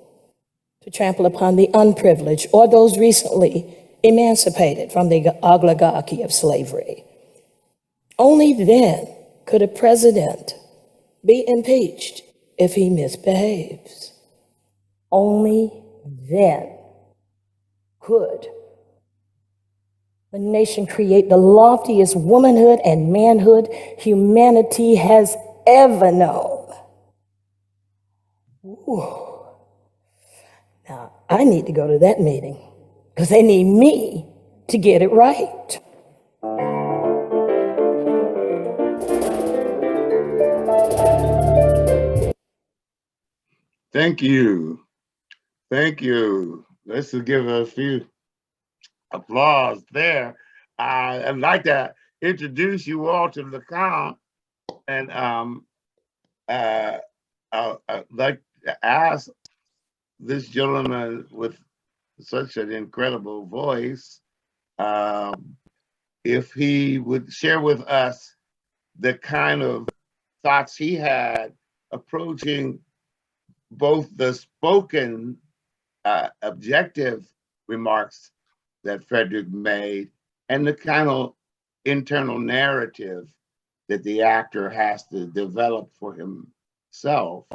to trample upon the unprivileged or those recently emancipated from the oligarchy of slavery. Only then could a president be impeached if he misbehaves. Only then could the nation create the loftiest womanhood and manhood humanity has ever known. Ooh. Now, I need to go to that meeting because they need me to get it right. Thank you. Thank you. Let's give a few applause there. I'd like to introduce you all to Lacan, and I'd like to ask this gentleman with such an incredible voice if he would share with us the kind of thoughts he had approaching both the spoken objective remarks that Frederick made and the kind of internal narrative that the actor has to develop for himself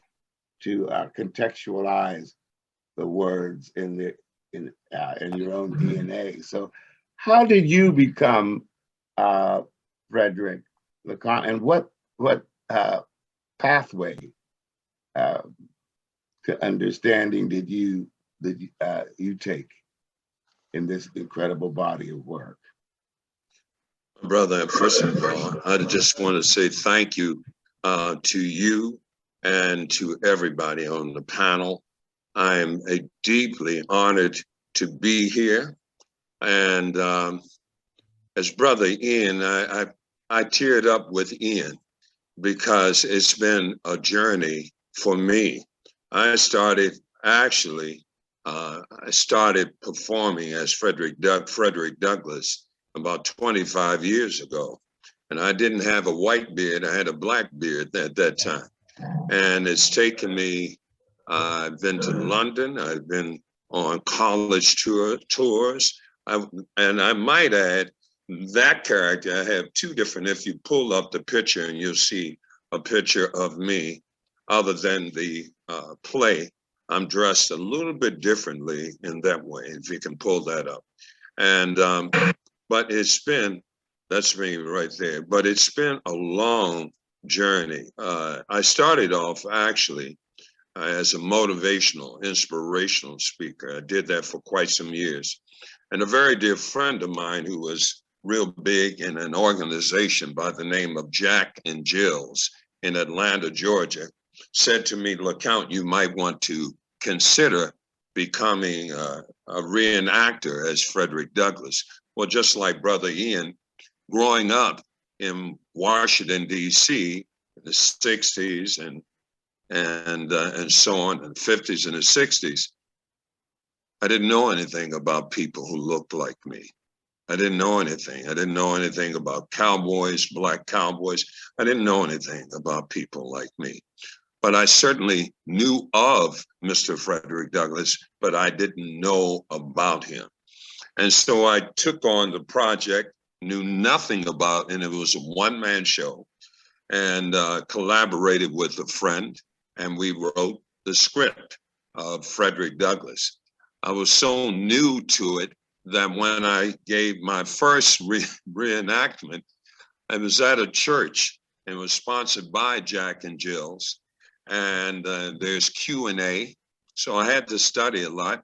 to contextualize the words in your own DNA. So how did you become Frederick Lacan, and what pathway to understanding did you take in this incredible body of work? Brother, first of all, I just want to say thank you to you and to everybody on the panel. I am deeply honored to be here. And as Brother Ian, I teared up with Ian because it's been a journey for me. I started performing as Frederick Douglass about 25 years ago. And I didn't have a white beard, I had a black beard at that time. And it's taken me, I've been to London, I've been on college tours, and I might add, that character, I have two different, if you pull up the picture and you'll see a picture of me, other than the play, I'm dressed a little bit differently in that way, if you can pull that up. And, but that's me right there, but it's been a long journey. I started off actually as a motivational, inspirational speaker. I did that for quite some years. And a very dear friend of mine who was real big in an organization by the name of Jack and Jill's, in Atlanta, Georgia, said to me, LeCount, you might want to consider becoming a reenactor as Frederick Douglass. Well, just like Brother Ian, growing up in Washington, D.C. in the 60s and so on, in the 50s and the 60s, I didn't know anything about people who looked like me. I didn't know anything. I didn't know anything about cowboys, black cowboys. I didn't know anything about people like me. But I certainly knew of Mr. Frederick Douglass, but I didn't know about him. And so I took on the project, knew nothing about, and it was a one-man show, and collaborated with a friend, and we wrote the script of Frederick Douglass. I was so new to it that when I gave my first reenactment, I was at a church and was sponsored by Jack and Jill's, and there's Q&A, so I had to study a lot.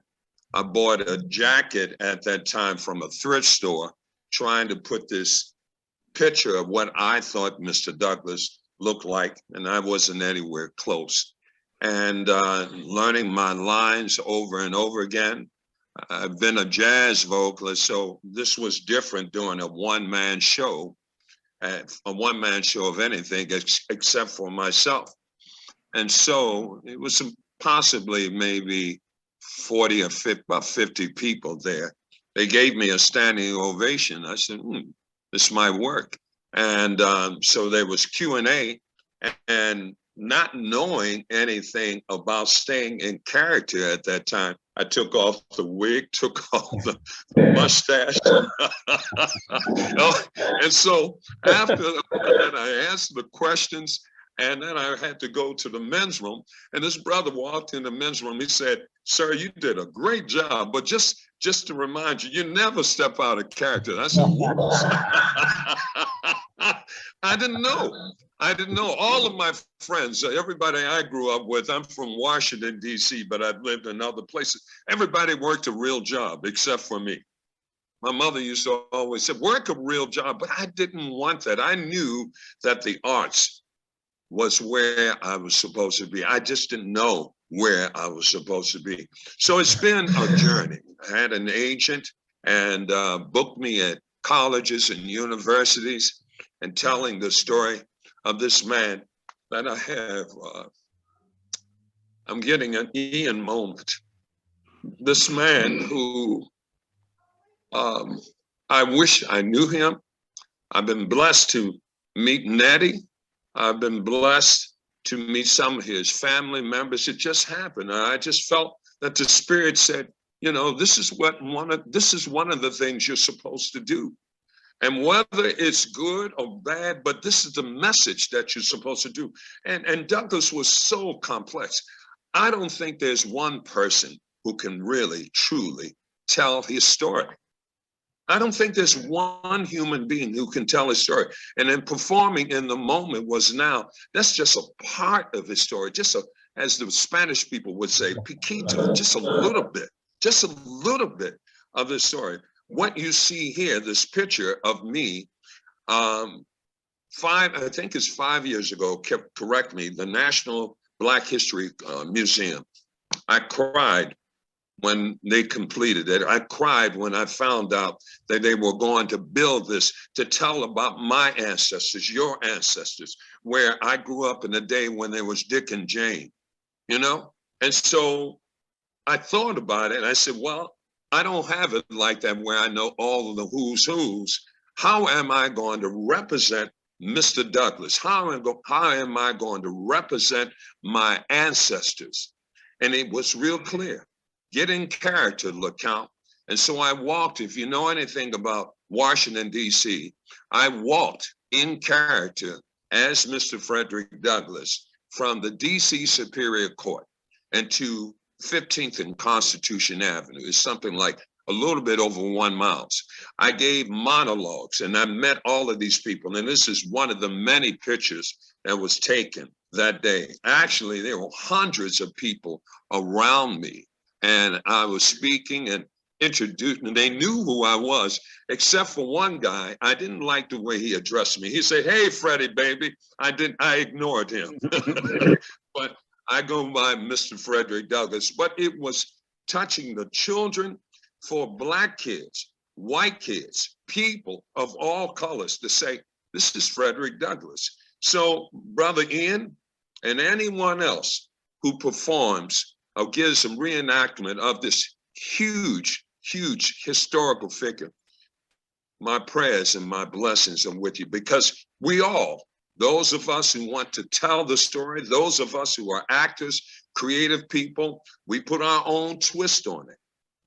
I bought a jacket at that time from a thrift store, trying to put this picture of what I thought Mr. Douglass looked like, and I wasn't anywhere close. And learning my lines over and over again. I've been a jazz vocalist, so this was different doing a one-man show of anything except for myself. And so it was possibly maybe 40 or 50, about 50 people there. They gave me a standing ovation. I said, this might work. And so there was Q&A, and not knowing anything about staying in character at that time, I took off the wig, took off the mustache. And so after that, I answered the questions, and then I had to go to the men's room. And this brother walked in the men's room. He said, sir, you did a great job, but just to remind you, you never step out of character. And I said, whoops. I didn't know. All of my friends, everybody I grew up with, I'm from Washington, D.C., but I've lived in other places. Everybody worked a real job except for me. My mother used to always say, work a real job, but I didn't want that. I knew that the arts was where I was supposed to be. I just didn't know where I was supposed to be. So it's been a journey. I had an agent and booked me at colleges and universities and telling the story of this man that I have. I'm getting an Ian moment. This man who I wish I knew him. I've been blessed to meet Nettie. I've been blessed to meet some of his family members. It just happened. I just felt that the Spirit said, you know, this is one of the things you're supposed to do. And whether it's good or bad, but this is the message that you're supposed to do. And Douglass was so complex. I don't think there's one person who can really, truly tell his story. I don't think there's one human being who can tell his story. And then performing in the moment was now, that's just a part of his story, just as the Spanish people would say, piquito, just a little bit of the story. What you see here, this picture of me, I think it's 5 years ago, correct me, the National Black History Museum. I cried when they completed it. I cried when I found out that they were going to build this to tell about my ancestors, your ancestors, where I grew up in the day when there was Dick and Jane, you know? And so I thought about it and I said, well, I don't have it like that where I know all of the who's who's. How am I going to represent Mr. Douglass? How am I going to represent my ancestors? And it was real clear. Get in character, LeCount. And so I walked, if you know anything about Washington, D.C., I walked in character as Mr. Frederick Douglass from the D.C. Superior Court and to 15th and Constitution Avenue. It's something like a little bit over 1 mile. I gave monologues and I met all of these people. And this is one of the many pictures that was taken that day. Actually, there were hundreds of people around me. And I was speaking, and introduced me. They knew who I was, except for one guy. I didn't like the way he addressed me. He said, "Hey, Freddie, baby." I ignored him. But I go by Mr. Frederick Douglass. But it was touching the children, for Black kids, white kids, people of all colors, to say, this is Frederick Douglass. So Brother Ian and anyone else who performs or gives some reenactment of this huge, huge historical figure, my prayers and my blessings are with you, because we all, those of us who want to tell the story, those of us who are actors, creative people, we put our own twist on it.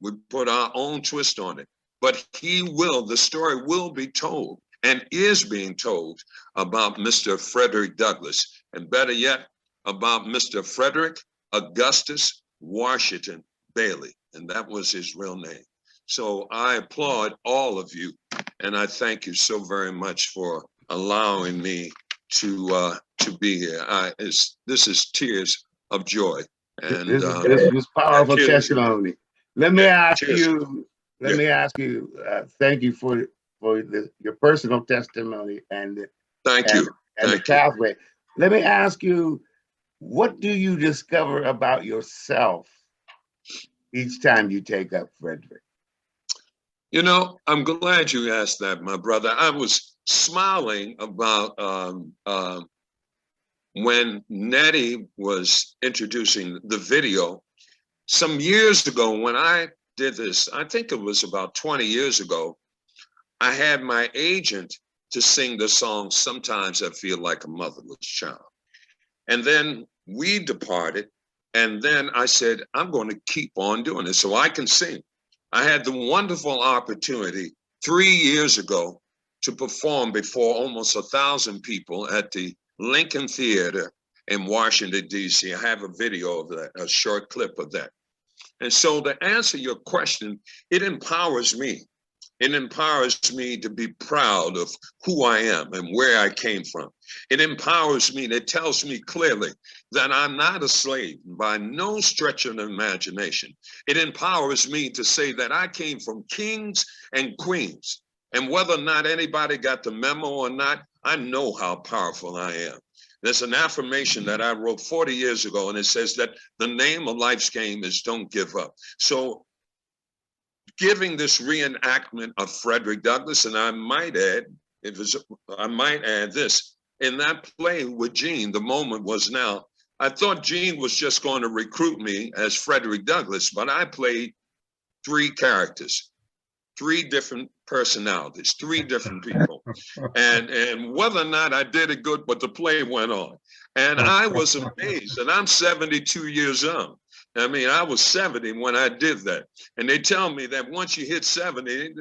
We put our own twist on it. But the story will be told and is being told about Mr. Frederick Douglass, and better yet, about Mr. Frederick Augustus Washington Bailey, and that was his real name. So I applaud all of you, and I thank you so very much for allowing me to be here. This is tears of joy, and this was powerful testimony. Let me ask you. Thank you for your personal testimony and the pathway. Let me ask you, what do you discover about yourself each time you take up Frederick? You know, I'm glad you asked that, my brother. I was smiling about when Nettie was introducing the video some years ago. When I did this, I think it was about 20 years ago, I had my agent to sing the song, "Sometimes I Feel Like a Motherless Child." And then we departed. And then I said, I'm going to keep on doing it so I can sing. I had the wonderful opportunity 3 years ago to perform before almost 1,000 people at the Lincoln Theater in Washington, D.C. I have a video of that, a short clip of that. And so to answer your question, it empowers me. It empowers me to be proud of who I am and where I came from. It empowers me, and it tells me clearly that I'm not a slave by no stretch of the imagination. It empowers me to say that I came from kings and queens. And whether or not anybody got the memo or not, I know how powerful I am. There's an affirmation that I wrote 40 years ago, and it says that the name of life's game is don't give up. So giving this reenactment of Frederick Douglass, and I might add this, in that play with Gene, The Moment Was Now, I thought Gene was just going to recruit me as Frederick Douglass, but I played 3 characters, 3 different personalities, 3 different people. And whether or not I did it good, but the play went on. And I was amazed, and I'm 72 years young. I mean, I was 70 when I did that. And they tell me that once you hit 70,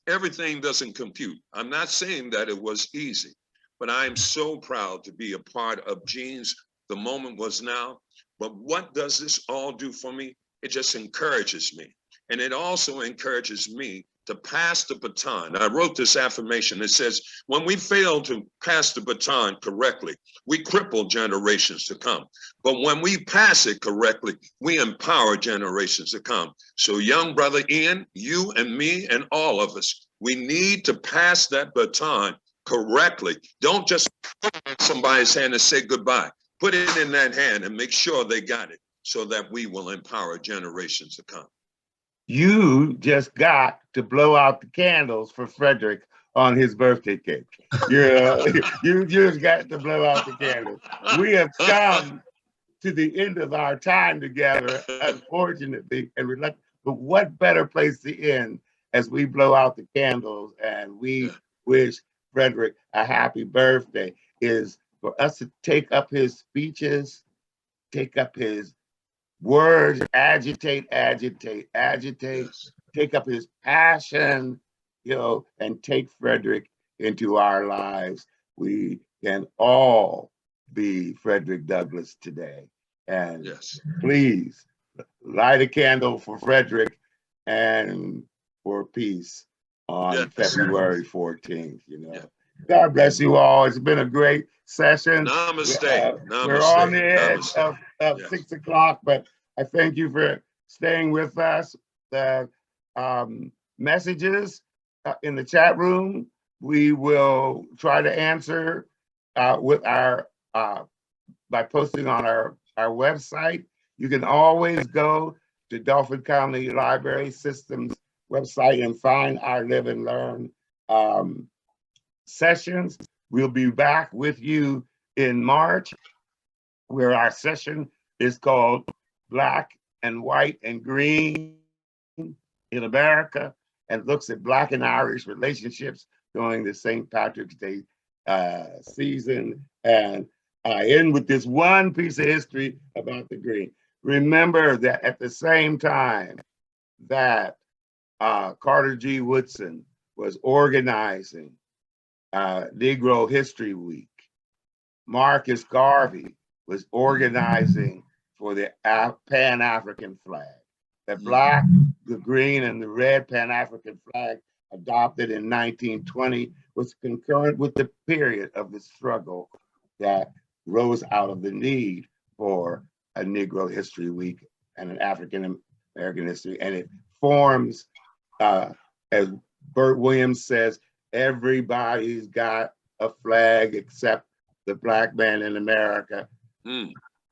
everything doesn't compute. I'm not saying that it was easy, but I am so proud to be a part of Gene's The Moment Was Now. But what does this all do for me? It just encourages me. And it also encourages me to pass the baton. I wrote this affirmation. It says, when we fail to pass the baton correctly, we cripple generations to come. But when we pass it correctly, we empower generations to come. So young brother Ian, you and me and all of us, we need to pass that baton correctly. Don't just put it in somebody's hand and say goodbye. Put it in that hand and make sure they got it so that we will empower generations to come. You just got to blow out the candles for Frederick on his birthday cake. You just got to blow out the candles. We have come to the end of our time together, unfortunately, and reluctant. But what better place to end as we blow out the candles and we wish Frederick a happy birthday is for us to take up his speeches, take up his words, agitate, take up his passion, and take Frederick into our lives. We can all be Frederick Douglass today. And please light a candle for Frederick and for peace on February 14th, God bless you all. It's been a great session. Namaste. We're on the edge of 6 o'clock, but I thank you for staying with us. messages in the chat room. We will try to answer with our by posting on our website. You can always go to Dauphin County Library System's website and find our Live and Learn sessions. We'll be back with you in March, where our session is called Black and White and Green in America, and looks at Black and Irish relationships during the St. Patrick's Day season. And I end with this one piece of history about the green. Remember that at the same time that Carter G. Woodson was organizing Negro History Week, Marcus Garvey was organizing for the Pan-African flag. The black, the green, and the red Pan-African flag adopted in 1920 was concurrent with the period of the struggle that rose out of the need for a Negro History Week and an African American history. And it forms, as Bert Williams says, everybody's got a flag except the black man in America.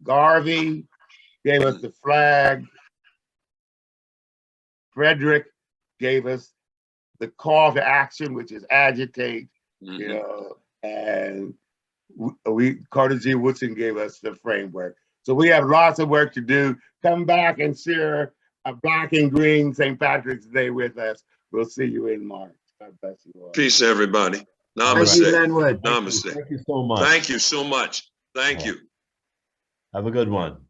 Garvey gave us the flag. Frederick gave us the call to action, which is agitate, you know, and Carter G. Woodson gave us the framework. So we have lots of work to do. Come back and share a Black and Green St. Patrick's Day with us. We'll see you in March. God bless you all. Peace, everybody. Namaste. Thank you, Lenwood. Namaste. Thank you so much. Thank you so much. Thank you. Have a good one.